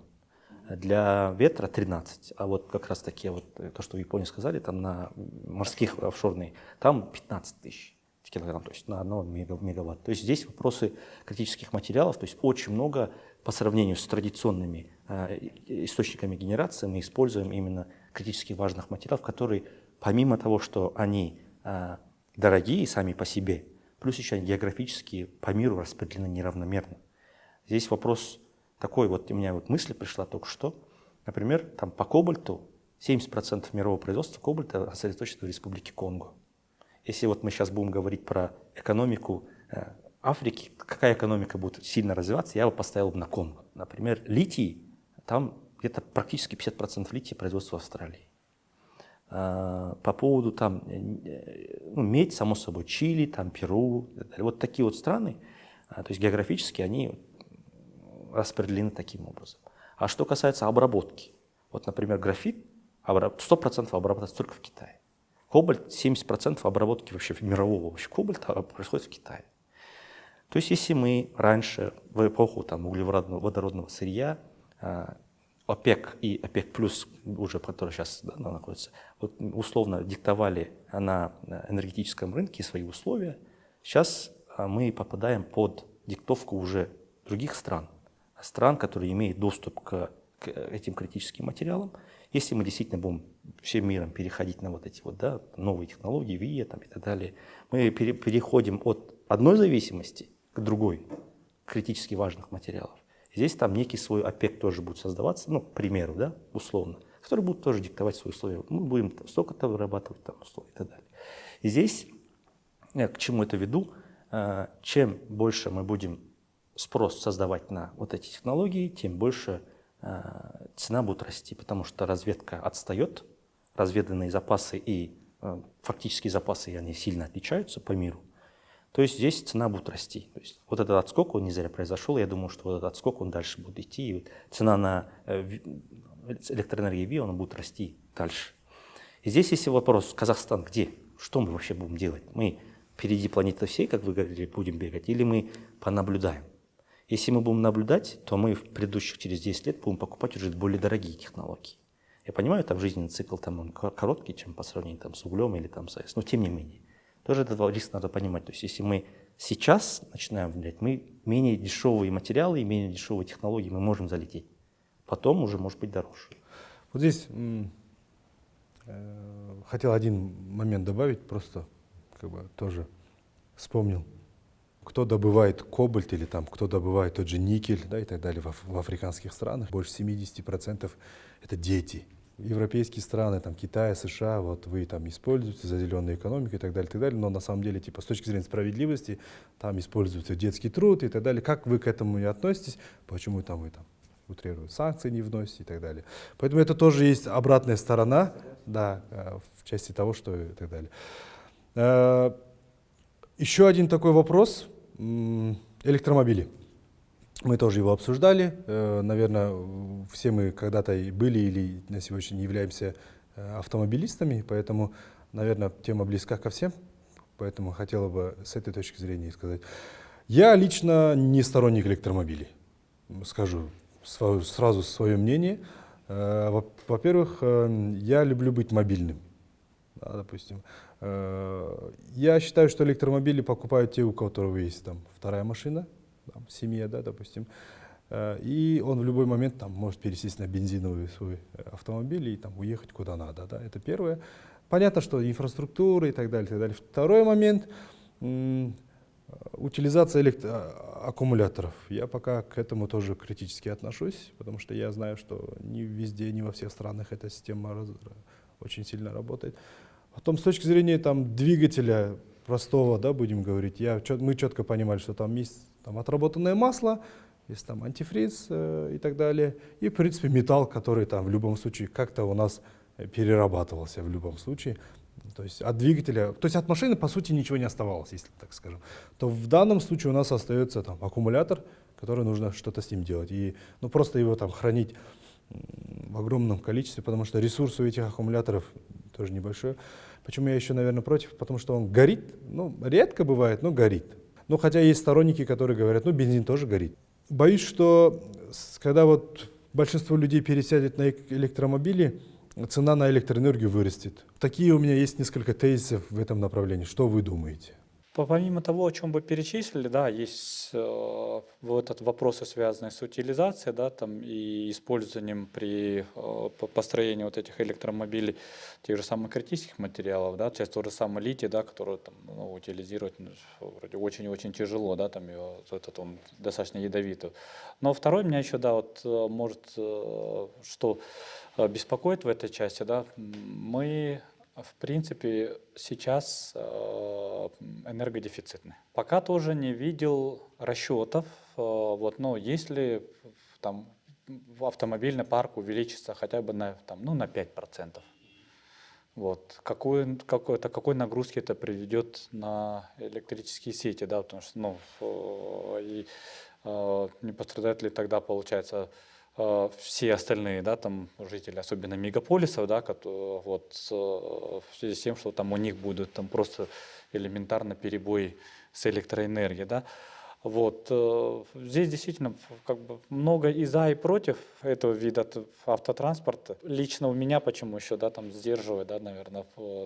Для ветра 13. А вот как раз таки вот то, что в Японии сказали, там на морских офшорные, там 15 тысяч килограмм, то есть на 1 мегаватт. То есть здесь вопросы критических материалов, то есть очень много по сравнению с традиционными источниками генерации мы используем именно критически важных материалов, которые помимо того, что они дорогие сами по себе, плюс еще они географически по миру распределены неравномерно. Здесь вопрос такой, вот у меня вот мысль пришла только что, например, там по кобальту 70% мирового производства кобальта сосредоточено в Республике Конго. Если вот мы сейчас будем говорить про экономику Африки, какая экономика будет сильно развиваться, я бы поставил на Конго. Например, литий, там где-то практически 50% лития производства в Австралии. По поводу там, ну, медь, само собой, Чили, там, Перу, вот такие вот страны, то есть географически они распределены таким образом. А что касается обработки, вот, например, графит 100% обрабатывается только в Китае. Кобальт, 70% обработки вообще мирового кобальта происходит в Китае. То есть если мы раньше, в эпоху там, углеводородного сырья, ОПЕК и ОПЕК плюс, уже который сейчас находится, вот, условно диктовали на энергетическом рынке свои условия, сейчас мы попадаем под диктовку уже других стран, которые имеют доступ к этим критическим материалам. Если мы действительно будем всем миром переходить на вот эти вот, да, новые технологии, ВИА там, и так далее, мы переходим от одной зависимости к другой, критически важных материалов. Здесь там некий свой ОПЕК тоже будет создаваться, ну, к примеру, да, условно, который будет тоже диктовать свои условия. Мы будем столько-то вырабатывать там условия и так далее. И здесь, я к чему это веду, чем больше мы будем спрос создавать на вот эти технологии, тем больше цена будет расти, потому что разведка отстает, разведанные запасы и фактические запасы, они сильно отличаются по миру. То есть здесь цена будет расти. То есть вот этот отскок, он не зря произошел, я думаю, что вот этот отскок, он дальше будет идти, и вот цена на электроэнергию ВИА, она будет расти дальше. И здесь есть вопрос, Казахстан где? Что мы вообще будем делать? Мы впереди планеты всей, как вы говорили, будем бегать, или мы понаблюдаем? Если мы будем наблюдать, то мы в предыдущих через 10 лет будем покупать уже более дорогие технологии. Я понимаю, там жизненный цикл там, он короткий, чем по сравнению там, с углем или там, с АЭС, но тем не менее. Тоже этот риск надо понимать. То есть если мы сейчас начинаем внедрять, мы менее дешевые материалы и менее дешевые технологии мы можем залететь. Потом уже может быть дороже. Вот здесь хотел один момент добавить, просто как бы тоже вспомнил. Кто добывает кобальт или там, кто добывает тот же никель, да, и так далее в африканских странах, больше 70% это дети. Европейские страны, там, Китай, США, вот вы там используете за зеленую экономику и так далее, но на самом деле, типа, с точки зрения справедливости, там используется детский труд и так далее. Как вы к этому не относитесь? Почему там вы там утрируют санкции не вносите и так далее. Поэтому это тоже есть обратная сторона, да, в части того, что и так далее. Еще один такой вопрос. Электромобили. Мы тоже его обсуждали. Наверное, все мы когда-то были или на сегодня не являемся автомобилистами, поэтому, наверное, тема близка ко всем. Поэтому хотела бы с этой точки зрения сказать. Я лично не сторонник электромобилей. Скажу сразу свое мнение. Во-первых, я люблю быть мобильным. Да, допустим. Я считаю, что электромобили покупают те, у которых есть там вторая машина, там, семья, да, допустим. и он в любой момент там, может пересесть на бензиновый свой автомобиль и там, уехать куда надо. Да? Это первое. Понятно, что инфраструктура и так далее, и так далее. Второй момент утилизация аккумуляторов. Я пока к этому тоже критически отношусь, потому что я знаю, что не везде, не во всех странах эта система очень сильно работает. Потом с точки зрения там, двигателя простого, да, будем говорить, мы четко понимали, что там есть там, отработанное масло, есть там антифриз и так далее, и в принципе металл, который там в любом случае как-то у нас перерабатывался в любом случае. То есть от двигателя, то есть от машины по сути ничего не оставалось, если так скажем. То в данном случае у нас остается там аккумулятор, который нужно что-то с ним делать. И ну, просто его там хранить в огромном количестве, потому что ресурс у этих аккумуляторов тоже небольшой. Почему я еще, наверное, против? Потому что он горит. Ну, редко бывает, но горит. Ну, хотя есть сторонники, которые говорят, ну, бензин тоже горит. Боюсь, что когда вот большинство людей пересядет на электромобили, цена на электроэнергию вырастет. Такие у меня есть несколько тезисов в этом направлении. Что вы думаете? Помимо того, о чем вы перечислили, да, есть вот этот вопросы, связанные с утилизацией, да, там, и использованием при построении вот этих электромобилей тех же самых критических материалов, да, часть тот же самый литий, да, который там, ну, утилизировать вроде очень-очень тяжело, да, там его, этот он достаточно ядовитый. Но второй меня еще, да, вот может, что беспокоит в этой части, да, мы в принципе сейчас энергодефицитны. Пока тоже не видел расчетов, вот, но если там автомобильный парк увеличится хотя бы на, там, ну, на 5%, вот, какой нагрузки это приведет на электрические сети, да, потому что, ну, не пострадают ли тогда, получается, все остальные, да, там жители, особенно мегаполисов, да, вот, в связи с тем, что там у них будут там просто элементарно перебои с электроэнергией, да. Вот, здесь действительно как бы много и за, и против этого вида автотранспорта. Лично у меня почему еще, да, там сдерживает, да, наверное,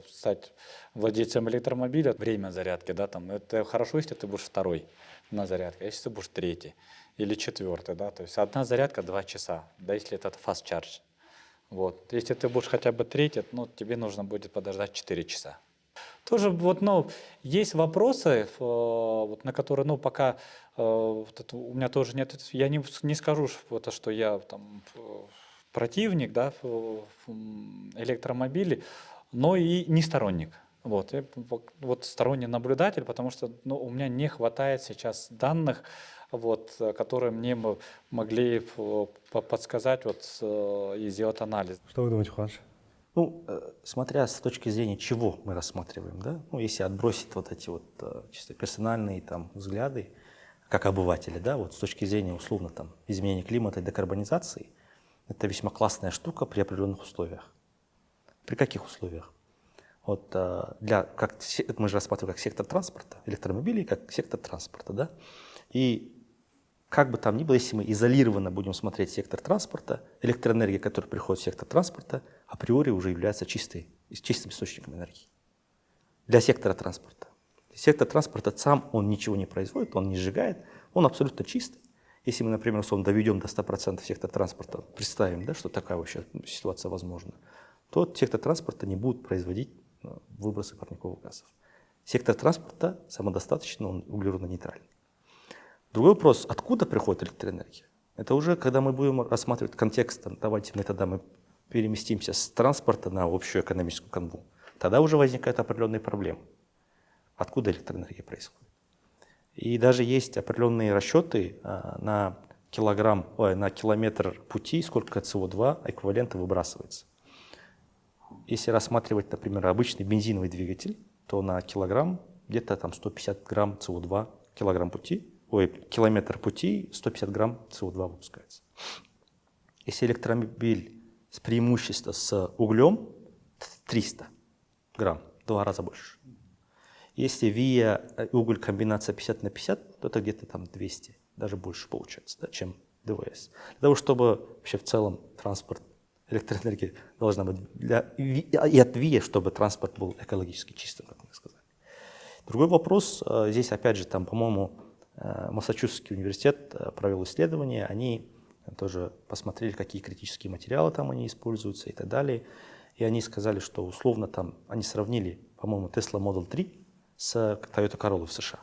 стать владельцем электромобиля, время зарядки, да, там, это хорошо, если ты будешь второй на зарядке, а если ты будешь третий или четвертый, да, то есть одна зарядка 2 часа, да, если это fast charge. Вот, если ты будешь хотя бы третий, ну, тебе нужно будет подождать 4 часа. Тоже вот, ну, есть вопросы, вот, на которые, ну, пока вот это, у меня тоже нет, я не скажу, что я там противник, да, электромобилей, но и не сторонник. Вот, я вот сторонний наблюдатель, потому что, ну, у меня не хватает сейчас данных, вот, которые мне могли подсказать вот, и сделать анализ. Что вы думаете, Хуаныш? Ну, смотря с точки зрения чего мы рассматриваем, да, ну, если отбросить вот эти вот чисто персональные там взгляды, как обыватели, да, вот с точки зрения условно там изменения климата и декарбонизации, это весьма классная штука при определенных условиях. При каких условиях? Вот как мы же рассматриваем как сектор транспорта, электромобилей как сектор транспорта, да, и как бы там ни было, если мы изолированно будем смотреть сектор транспорта, электроэнергия, которая приходит в сектор транспорта, априори уже является чистым источником энергии для сектора транспорта. Сектор транспорта сам, он ничего не производит, он не сжигает, он абсолютно чистый. Если мы, например, условно доведем до 100% сектор транспорта, представим, да, что такая вообще ситуация возможна, то сектор транспорта не будет производить выбросы парниковых газов. Сектор транспорта самодостаточный, он углеродно-нейтральный. Другой вопрос, откуда приходит электроэнергия? Это уже, когда мы будем рассматривать контекст, давайте тогда мы переместимся с транспорта на общую экономическую канву. Тогда уже возникают определенные проблемы. Откуда электроэнергия происходит? И даже есть определенные расчеты на километр пути, сколько СО2 эквивалента выбрасывается. Если рассматривать, например, обычный бензиновый двигатель, то на килограмм где-то там 150 грамм СО2 километр пути 150 грамм СО2 выпускается. Если электромобиль с преимуществом с углем, 300 грамм, в 2 раза больше. Если ВИА уголь комбинация 50 на 50, то это где-то там 200, даже больше получается, да, чем ДВС. Для того, чтобы вообще в целом транспорт, электроэнергия должна быть и от ВИА, чтобы транспорт был экологически чистым, как мы сказали. Другой вопрос, здесь опять же, там, по-моему, Массачусетский университет провел исследование, они тоже посмотрели, какие критические материалы там они используются и так далее. И они сказали, что условно там, они сравнили, по-моему, Tesla Model 3 с Toyota Corolla в США.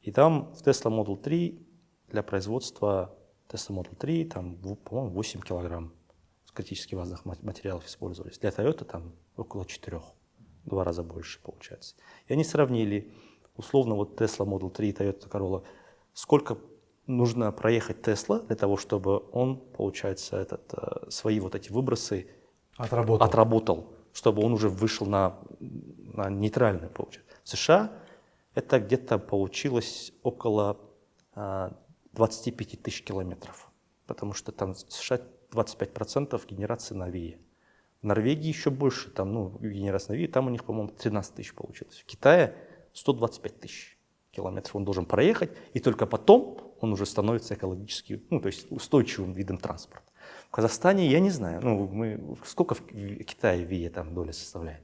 И там в Tesla Model 3 для производства Tesla Model 3 там, по-моему, 8 килограмм критически важных материалов использовались. Для Toyota там около 4, в 2 раза больше получается. И они сравнили, условно, вот Tesla Model 3 и Toyota Corolla, сколько нужно проехать Tesla для того, чтобы он, получается, свои вот эти выбросы отработал, чтобы он уже вышел на нейтральный, получается. В США это где-то получилось около 25 тысяч километров, потому что там в США 25% генерации на ВИЭ. В Норвегии еще больше, там, генерация на ВИЭ, там у них, по-моему, 13 тысяч получилось. В Китае 125 тысяч километров он должен проехать, и только потом он уже становится экологически, то есть устойчивым видом транспорта. В Казахстане я не знаю, сколько в Китае ВИЭ там доля составляет?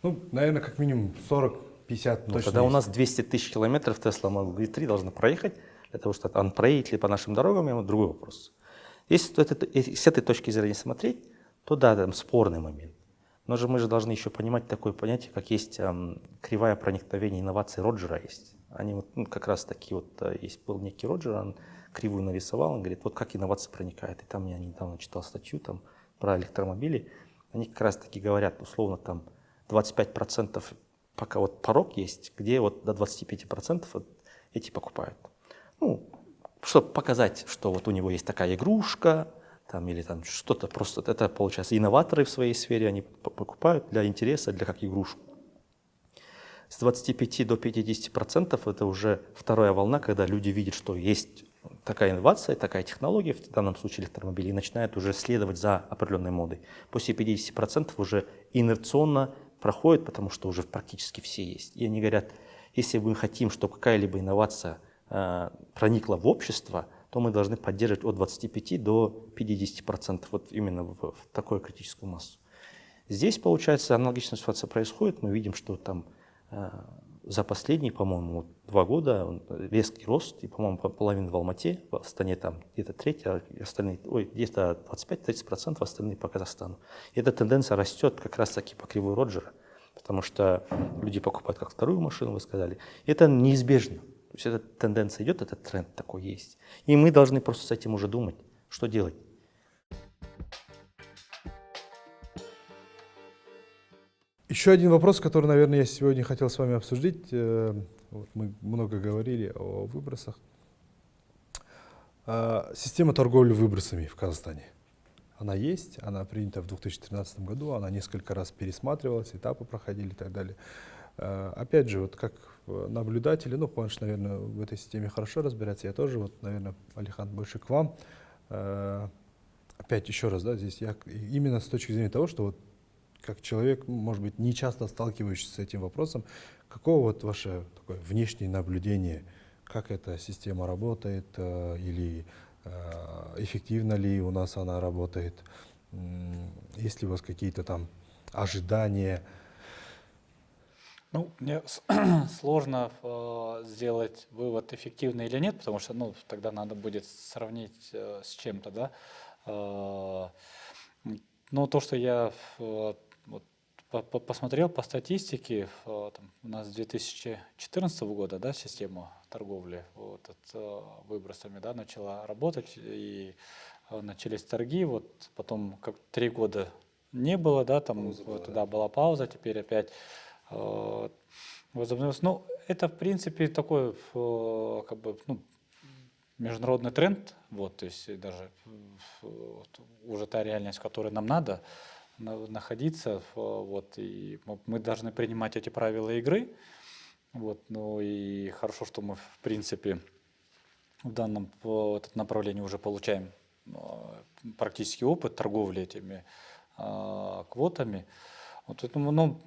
Наверное, как минимум 40-50 точно. Тогда есть. у нас 200 тысяч километров Tesla Model 3 должна проехать, для того, чтобы он проедет ли по нашим дорогам, это другой вопрос. Если с этой точки зрения смотреть, то да, там спорный момент. Но мы же должны еще понимать такое понятие, как есть кривая проникновения инноваций Роджера есть. Они как раз таки был некий Роджер, он кривую нарисовал, он говорит, вот как инновация проникает. И там я недавно читал статью там, про электромобили, они как раз таки говорят, условно, там 25% пока порог есть, где до 25% эти покупают. Чтобы показать, что у него есть такая игрушка, или что-то просто, это получается инноваторы в своей сфере, они покупают для интереса, для как игрушку. С 25 до 50% это уже вторая волна, когда люди видят, что есть такая инновация, такая технология, в данном случае электромобили, и начинают уже следовать за определенной модой. После 50% уже инерционно проходит, потому что уже практически все есть. И они говорят, если мы хотим, чтобы какая-либо инновация проникла в общество, то мы должны поддерживать от 25 до 50%, именно в такую критическую массу. Здесь, получается, аналогичная ситуация происходит. Мы видим, что там за последние, по-моему, 2 года резкий рост, и, по-моему, половина в Алмате, в Астане там где-то треть, а остальные, где-то 25-30%, остальные по Казахстану. И эта тенденция растет как раз-таки по кривой Роджера, потому что люди покупают как вторую машину, вы сказали. И это неизбежно. То есть эта тенденция идет, этот тренд такой есть. И мы должны просто с этим уже думать, что делать. Еще один вопрос, который, наверное, я сегодня хотел с вами обсудить. Мы много говорили о выбросах. Система торговли выбросами в Казахстане. Она есть, она принята в 2013 году, она несколько раз пересматривалась, этапы проходили и так далее. Опять же, как наблюдатели, Куаныш, наверное, в этой системе хорошо разбирается, я тоже, наверное, Алихан, больше к вам. Опять еще раз, здесь я именно с точки зрения того, что как человек, может быть, не часто сталкивающийся с этим вопросом, какого ваше такое внешнее наблюдение, как эта система работает, или эффективно ли у нас она работает, есть ли у вас какие-то там ожидания? Мне сложно сделать вывод, эффективный или нет, потому что тогда надо будет сравнить с чем-то, да. Но то, что я посмотрел по статистике, у нас с 2014 года, да, система торговли выбросами, да, начала работать, и начались торги, потом как 3 года не было, да, тогда была пауза, теперь опять возобновилось. Это, в принципе, такой международный тренд, то есть даже уже та реальность, в которой нам надо находиться, и мы должны принимать эти правила игры, и хорошо, что мы, в принципе, в данном направлении уже получаем практический опыт торговли этими квотами. Поэтому,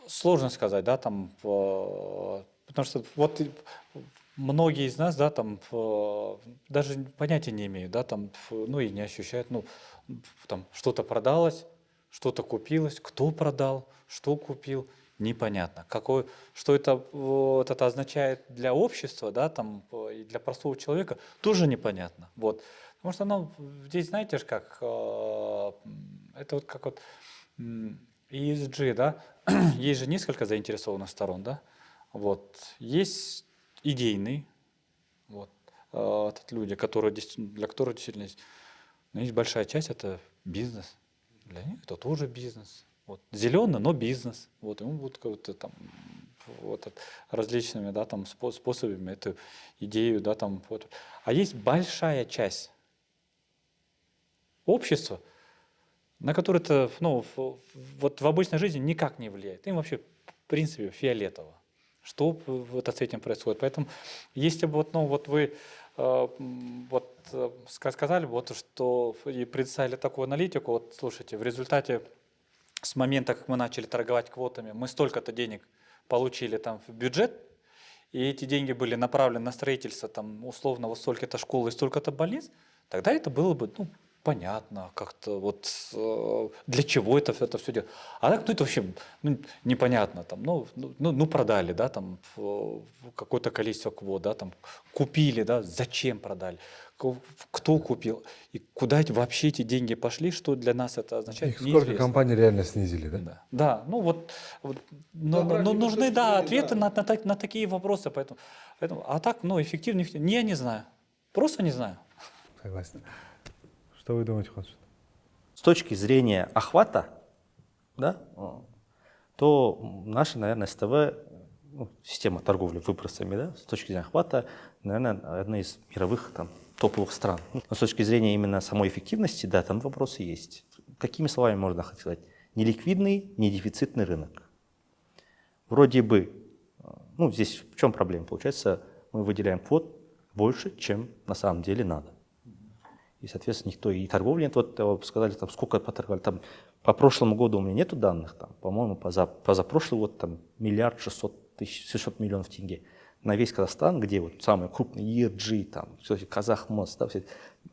сложно сказать, да, потому что многие из нас, да, даже понятия не имеют, да, и не ощущают, что-то продалось, что-то купилось, кто продал, что купил непонятно. Что это, вот это означает для общества, да, там, и для простого человека, тоже непонятно. Вот. Потому что, ну, здесь, знаете же, как, это вот как вот ESG, да, есть же несколько заинтересованных сторон, да, вот, есть идейный, вот, люди, которые, для которых действительно есть, но есть большая часть, это бизнес, для них это тоже бизнес, вот, зеленый, но бизнес, вот, ему будут как-то там, вот, различными, да, там, способами эту идею, да, там, вот. А есть большая часть общества, на который это, ну, вот в обычной жизни никак не влияет. Им вообще, в принципе, фиолетово, что вот с этим происходит. Поэтому, если бы вот, ну, вот вы сказали, вот, что и представили такую аналитику, вот слушайте, в результате с момента, как мы начали торговать квотами, мы столько-то денег получили там в бюджет, и эти деньги были направлены на строительство там условно вот столько-то школ и столько-то больниц, тогда это было бы, ну, понятно, как-то вот для чего это все делать. А так, ну, это вообще, ну, непонятно, там, ну, продали, да, там, какое-то количество квот, да, там, купили, да, зачем продали, кто купил, и куда вообще эти деньги пошли, что для нас это означает, Их сколько неизвестно. компаний реально снизили, да? Да, да, ну вот но нужны, да, ответы на такие вопросы, поэтому, а так, ну, эффективных, я не знаю, просто не знаю. Согласен. Что вы думаете, Хонсу? С точки зрения охвата, да, то наша, наверное, СТВ, ну, система торговли выбросами, да, с точки зрения охвата, наверное, одна из мировых там, топовых стран. Но с точки зрения именно самой эффективности, да, там вопросы есть. Какими словами можно сказать? Неликвидный, недефицитный рынок. Вроде бы, ну, здесь в чем проблема? Получается, мы выделяем квот больше, чем на самом деле надо. И, соответственно, никто и торговли нет. Вот сказали, там, сколько поторговали. Там, по прошлому году у меня нету данных, там, по-моему, позапрошлый год там, 1 600 миллионов тенге. На весь Казахстан, где вот самый крупный ERG, там, Казахмост, да,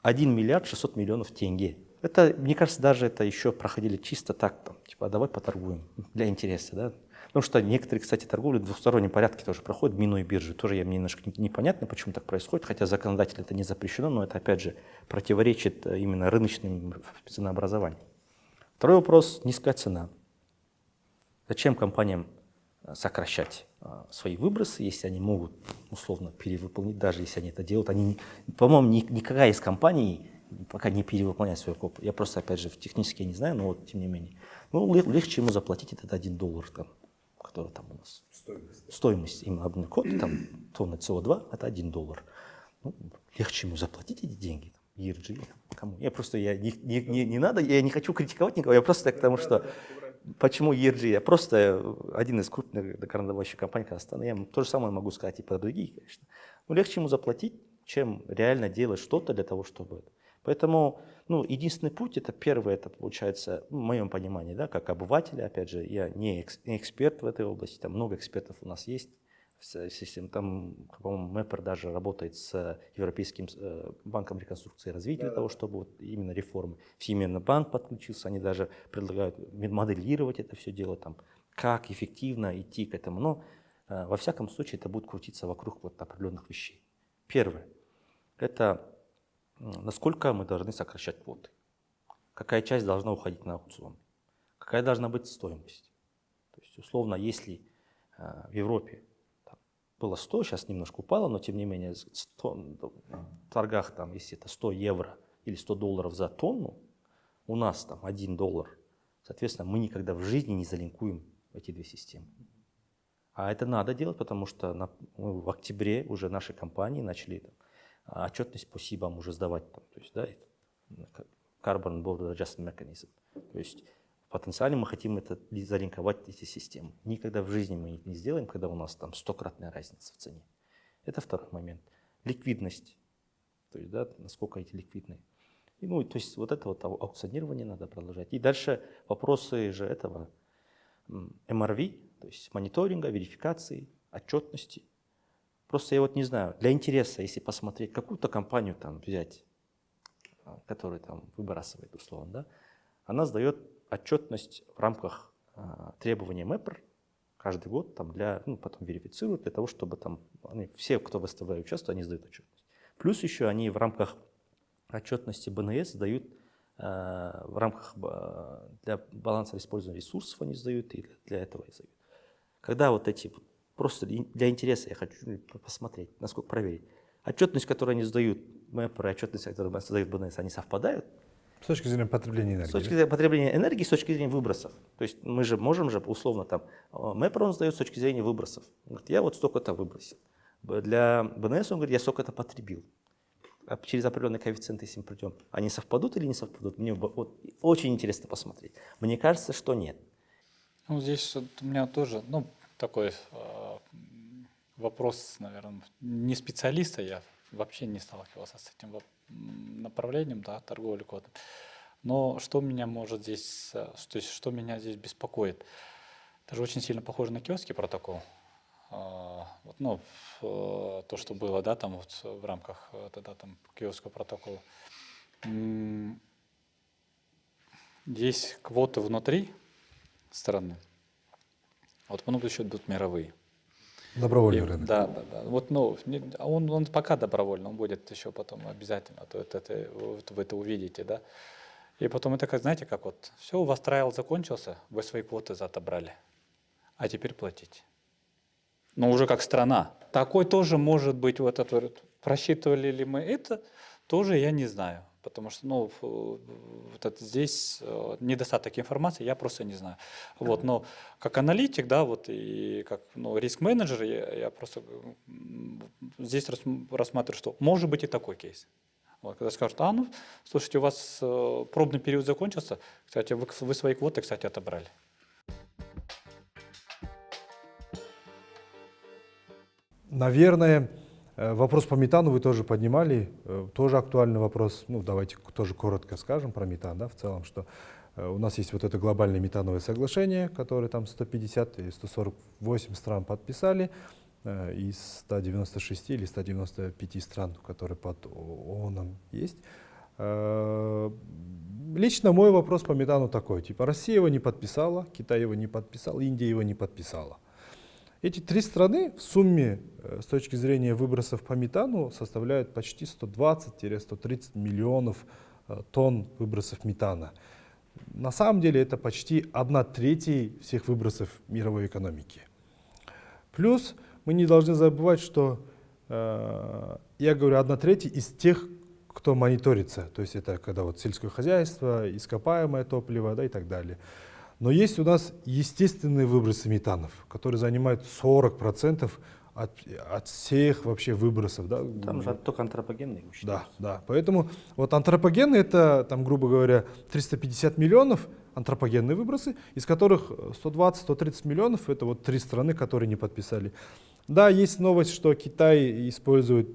1 600 миллионов тенге. Это, мне кажется, даже это еще проходили чисто так, там, типа, давай поторгуем для интереса, да. Потому что некоторые, кстати, торговли в двухстороннем порядке тоже проходят, минуя биржи. Тоже мне немножко непонятно, почему так происходит, хотя законодательно это не запрещено, но это, опять же, противоречит именно рыночному ценообразованию. Второй вопрос – низкая цена. Зачем компаниям сокращать свои выбросы, если они могут условно перевыполнить, даже если они это делают? Они, по-моему, никакая из компаний пока не перевыполняет свой коп. Я просто, опять же, технически не знаю, но вот тем не менее. Ну, легче ему заплатить этот $1 там, который там у нас. Стоимость именно обменный код, там тонна СО2 это $1. Ну, легче ему заплатить эти деньги. ERG, кому? Не надо, я не хочу критиковать никого, я просто к тому, что почему ERG? Я просто один из крупных докарандовочных компаний Казахстана. Я то же самое могу сказать и про другие, конечно. Но легче ему заплатить, чем реально делать что-то для того, чтобы... Поэтому, ну, единственный путь, это первое, это получается, в моем понимании, да, как обывателя, опять же, я не эксперт в этой области, там много экспертов у нас есть, там, по-моему, МЭПР даже работает с Европейским банком реконструкции и развития для того, чтобы вот именно реформы. Всемирный банк подключился, они даже предлагают моделировать это все дело, там, как эффективно идти к этому. Но во всяком случае это будет крутиться вокруг вот определенных вещей. Первое – это насколько мы должны сокращать квоты, какая часть должна уходить на аукцион, какая должна быть стоимость. То есть, условно, если в Европе там, было 100, сейчас немножко упало, но тем не менее в торгах, там, если это 100 евро или $100 за тонну, у нас там $1, соответственно, мы никогда в жизни не залинкуем эти две системы. А это надо делать, потому что в октябре уже наши компании начали отчетность по СИБам уже сдавать, там, то есть, да, Carbon Border Adjustment Mechanism. То есть потенциально мы хотим это залинковать эти системы. Никогда в жизни мы не сделаем, когда у нас там 100-кратная разница в цене. Это второй момент. Ликвидность, то есть, да, насколько эти ликвидны. И, ну, то есть вот это вот аукционирование надо продолжать. И дальше вопросы же этого MRV, то есть мониторинга, верификации, отчетности. Просто я вот не знаю, для интереса, если посмотреть, какую-то компанию там взять, которая там выбрасывает условно, да, она сдает отчетность в рамках требований МЭПР, каждый год там потом верифицируют для того, чтобы там все, кто в СТВ участвует, они сдают отчетность. Плюс еще они в рамках отчетности БНС сдают, в рамках для баланса использования ресурсов они сдают и для этого сдают. Когда вот эти, просто для интереса я хочу посмотреть, насколько проверить, отчетность, которую они сдают, мэпры, отчетность, которую сдают БНС, они совпадают? С точки зрения потребления энергии. С точки зрения потребления энергии, с точки зрения выбросов. То есть мы же можем условно там, мэпр он сдает с точки зрения выбросов. Он говорит, я вот столько-то выбросил. Для БНС он говорит, я столько-то потребил. Через определенный коэффициент, если мы придем, они совпадут или не совпадут? Мне вот очень интересно посмотреть. Мне кажется, что нет. Ну, здесь вот у меня тоже, такой вопрос, наверное, не специалиста, я вообще не сталкивался с этим направлением, да, торговли кодом. Но что меня может здесь, то есть что меня здесь беспокоит? Это же очень сильно похоже на киотский протокол. То, что было, да, там вот в рамках тогда там киотского протокола. Есть квоты внутри страны, вот потом еще идут мировые. Добровольный рынок. Да. Вот, он пока добровольно, он будет еще потом обязательно, вы это увидите, да. И потом это, знаете, как вот, все, у вас трайл закончился, вы свои квоты отобрали, а теперь платите. Но уже как страна. Такой тоже может быть, просчитывали ли мы это, тоже я не знаю. Потому что здесь недостаток информации, я просто не знаю. Но как аналитик, да, и как риск-менеджер, я просто здесь рассматриваю, что может быть и такой кейс. Когда скажут, слушайте, у вас пробный период закончился, кстати, вы свои квоты, кстати, отобрали. Наверное, вопрос по метану вы тоже поднимали, тоже актуальный вопрос. Давайте тоже коротко скажем про метан, да, в целом, что у нас есть вот это глобальное метановое соглашение, которое там 150 и 148 стран подписали, из 196 или 195 стран, которые под ООН есть. Лично мой вопрос по метану такой, Россия его не подписала, Китай его не подписал, Индия его не подписала. Эти три страны в сумме с точки зрения выбросов по метану составляют почти 120-130 миллионов тонн выбросов метана. На самом деле это почти 1/3 всех выбросов мировой экономики. Плюс мы не должны забывать, что я говорю 1/3 из тех, кто мониторится. То есть это когда сельское хозяйство, ископаемое топливо, да, и так далее. Но есть у нас естественные выбросы метанов, которые занимают 40% от всех вообще выбросов. Да. Там же только антропогенные считаются. Да. Поэтому антропогенные это, грубо говоря, 350 миллионов антропогенные выбросы, из которых 120-130 миллионов это три страны, которые не подписали. Да, есть новость, что Китай использует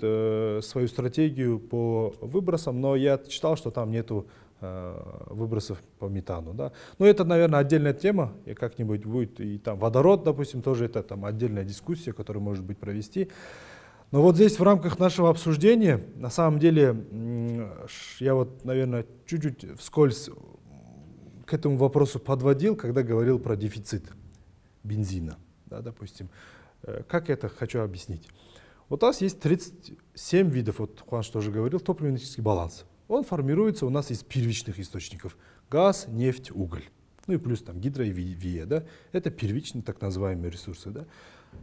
свою стратегию по выбросам, но я читал, что там нету выбросов по метану. Да. Но это, наверное, отдельная тема, и как-нибудь будет, и там водород, допустим, тоже это отдельная дискуссия, которую, может быть, провести. Но здесь в рамках нашего обсуждения, на самом деле, я наверное, чуть-чуть вскользь к этому вопросу подводил, когда говорил про дефицит бензина, да, допустим. Как это хочу объяснить? У нас есть 37 видов, Хуанш тоже говорил, топливно-энергетический баланс. Он формируется у нас из первичных источников. Газ, нефть, уголь. И плюс гидро и ВИЭ. Да? Это первичные так называемые ресурсы. Да?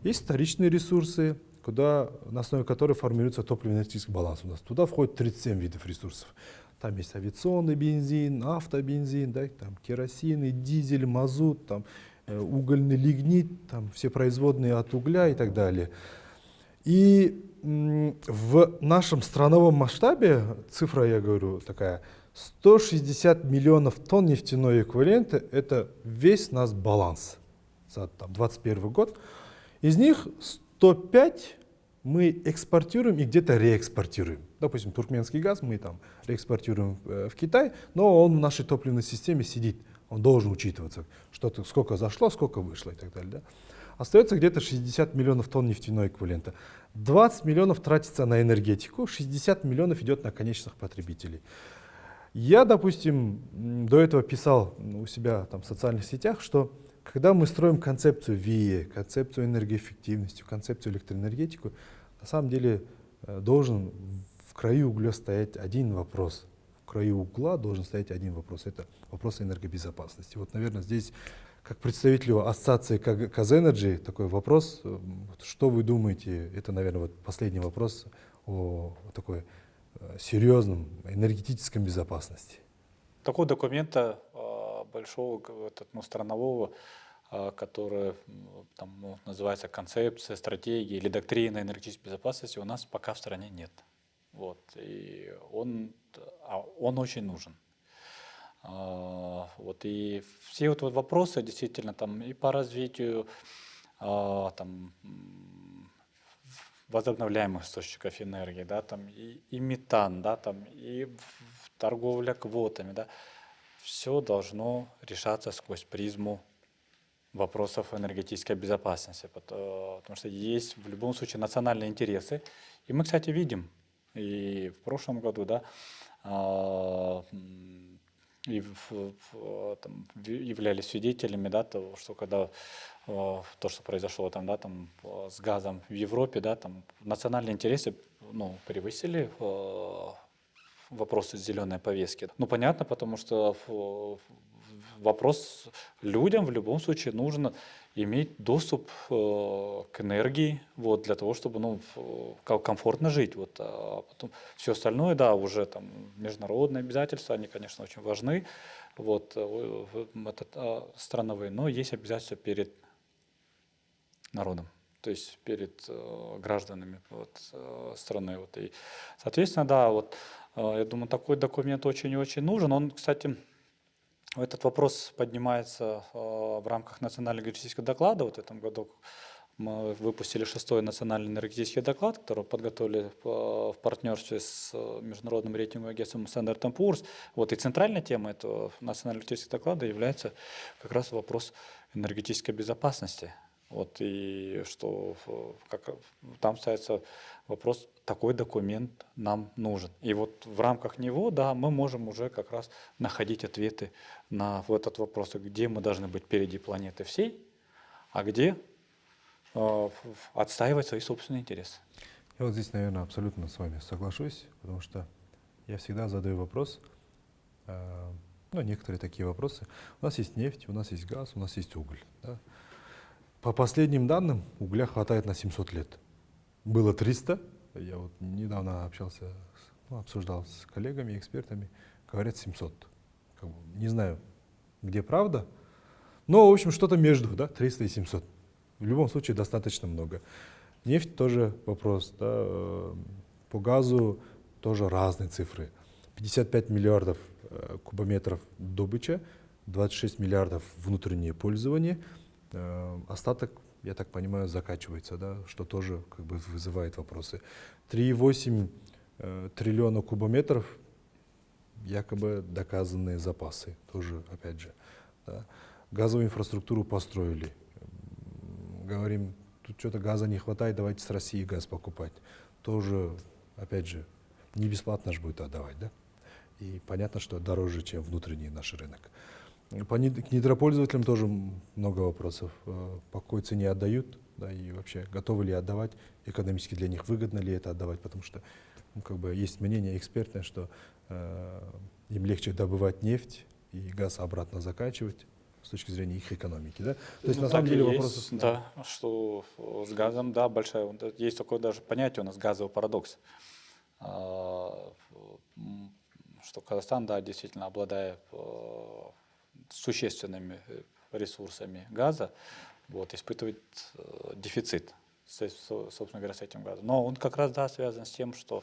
Есть вторичные ресурсы, на основе которых формируется топливно-энергетический баланс. У нас туда входит 37 видов ресурсов. Там есть авиационный бензин, автобензин, да? Там керосин, дизель, мазут, угольный лигнит, все производные от угля и так далее. И в нашем страновом масштабе, цифра, я говорю, такая, 160 миллионов тонн нефтяной эквивалента, это весь наш баланс за 2021 год. Из них 105 мы экспортируем и где-то реэкспортируем. Допустим, туркменский газ мы реэкспортируем в Китай, но он в нашей топливной системе сидит. Он должен учитываться, сколько зашло, сколько вышло и так далее. Да? Остается где-то 60 миллионов тонн нефтяной эквивалента. 20 миллионов тратится на энергетику, 60 миллионов идет на конечных потребителей. Я, допустим, до этого писал у себя в социальных сетях, что Когда мы строим концепцию ВИЭ, концепцию энергоэффективности, концепцию электроэнергетику, на самом деле должен в краю угля стоять один вопрос. В краю угла должен стоять один вопрос. Это вопрос энергобезопасности. Вот, наверное, здесь, как представителю ассоциации Казэнерджи, такой вопрос. Что вы думаете? Это, наверное, вот последний вопрос о такой серьезном энергетической безопасности. Такого документа большого, странового, который там, называется концепция, стратегия или доктрина энергетической безопасности, у нас пока в стране нет. Вот. И он очень нужен. Вот. И все вот вопросы действительно там и по развитию там, возобновляемых источников энергии, да, там и метан, да, там и торговля квотами, да, все должно решаться сквозь призму вопросов энергетической безопасности, потому что есть в любом случае национальные интересы. И мы, кстати, видим, и в прошлом году, да, и там, являлись свидетелями, да, того, что когда то, что произошло там, да, там, с газом в Европе, да, там, национальные интересы превысили вопросы зеленой повестки. Ну, понятно, потому что вопрос людям в любом случае нужно иметь доступ к энергии, вот, для того, чтобы комфортно жить. Вот, а потом все остальное, да, уже там международные обязательства, они, конечно, очень важны, вот, страновые, но есть обязательства перед народом, то есть перед гражданами страны. Вот. И, соответственно, да, вот, я думаю, такой документ очень и очень нужен. Он, кстати, этот вопрос поднимается в рамках национального энергетического доклада. Вот в этом году мы выпустили 6-й национальный энергетический доклад, который подготовили в партнерстве с международным рейтинговым агентством Standard & Poor's. Вот, и центральной темой этого национального энергетического доклада является как раз вопрос энергетической безопасности. Вот, и что там ставится вопрос, такой документ нам нужен. И вот в рамках него, да, мы можем уже как раз находить ответы на этот вопрос, где мы должны быть впереди планеты всей, а где отстаивать свои собственные интересы. Я вот здесь, наверное, абсолютно с вами соглашусь, потому что я всегда задаю вопрос, некоторые такие вопросы. У нас есть нефть, у нас есть газ, у нас есть уголь. Да? По последним данным, угля хватает на 700 лет. Было 300. Я вот недавно обсуждал с коллегами, экспертами. Говорят 700. Не знаю, где правда. Но, в общем, что-то между, да, 300 и 700. В любом случае, достаточно много. Нефть тоже вопрос. Да, по газу тоже разные цифры. 55 миллиардов кубометров добыча, 26 миллиардов внутреннее пользование. Остаток, я так понимаю, закачивается, да, что тоже как бы вызывает вопросы. 3,8 триллиона кубометров якобы доказанные запасы, тоже опять же. Да. Газовую инфраструктуру построили. Говорим, тут что-то газа не хватает, давайте с России газ покупать. Тоже, опять же, не бесплатно же будет отдавать, да? И понятно, что дороже, чем внутренний наш рынок. К недропользователям тоже много вопросов. По какой цене отдают, да, и вообще готовы ли отдавать, экономически для них выгодно ли это отдавать, потому что есть мнение экспертное, что им легче добывать нефть и газ обратно закачивать с точки зрения их экономики. Да? То есть на самом деле вопросов... Да, что с газом, да, большая. Есть такое даже понятие у нас газовый парадокс. Что Казахстан, да, действительно обладая существенными ресурсами газа, вот, испытывает дефицит, собственно говоря, с этим газом. Но он как раз, да, связан с тем, что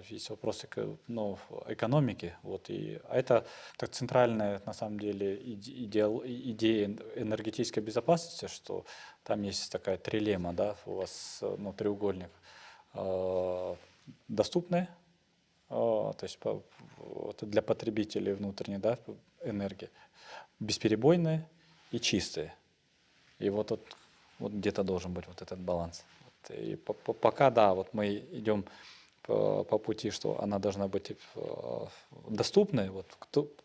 есть вопросы экономики. Вот, а это так центральная, на самом деле, идея энергетической безопасности, что там есть такая трилемма, да, у вас треугольник. Доступная, то есть для потребителей внутренней, да, энергии, бесперебойная и чистая. И вот где-то должен быть вот этот баланс. И пока, да, вот мы идем по пути, что она должна быть доступной,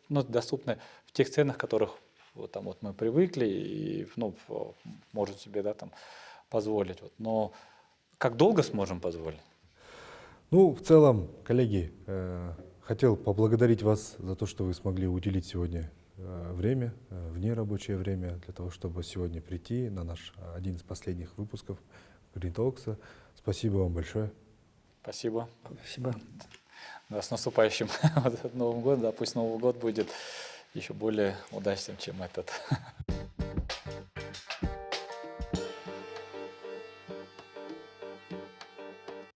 доступной в тех ценах, которых вот там вот мы привыкли и, ну, можем себе, да, там позволить. Вот. Но как долго сможем позволить? Ну, в целом, коллеги, хотел поблагодарить вас за то, что вы смогли уделить сегодня время, вне рабочее время, для того, чтобы сегодня прийти на наш один из последних выпусков Green Talks. Спасибо вам большое. Спасибо. Спасибо. Да, с наступающим вот Новым годом. Да, пусть Новый год будет еще более удачным, чем этот.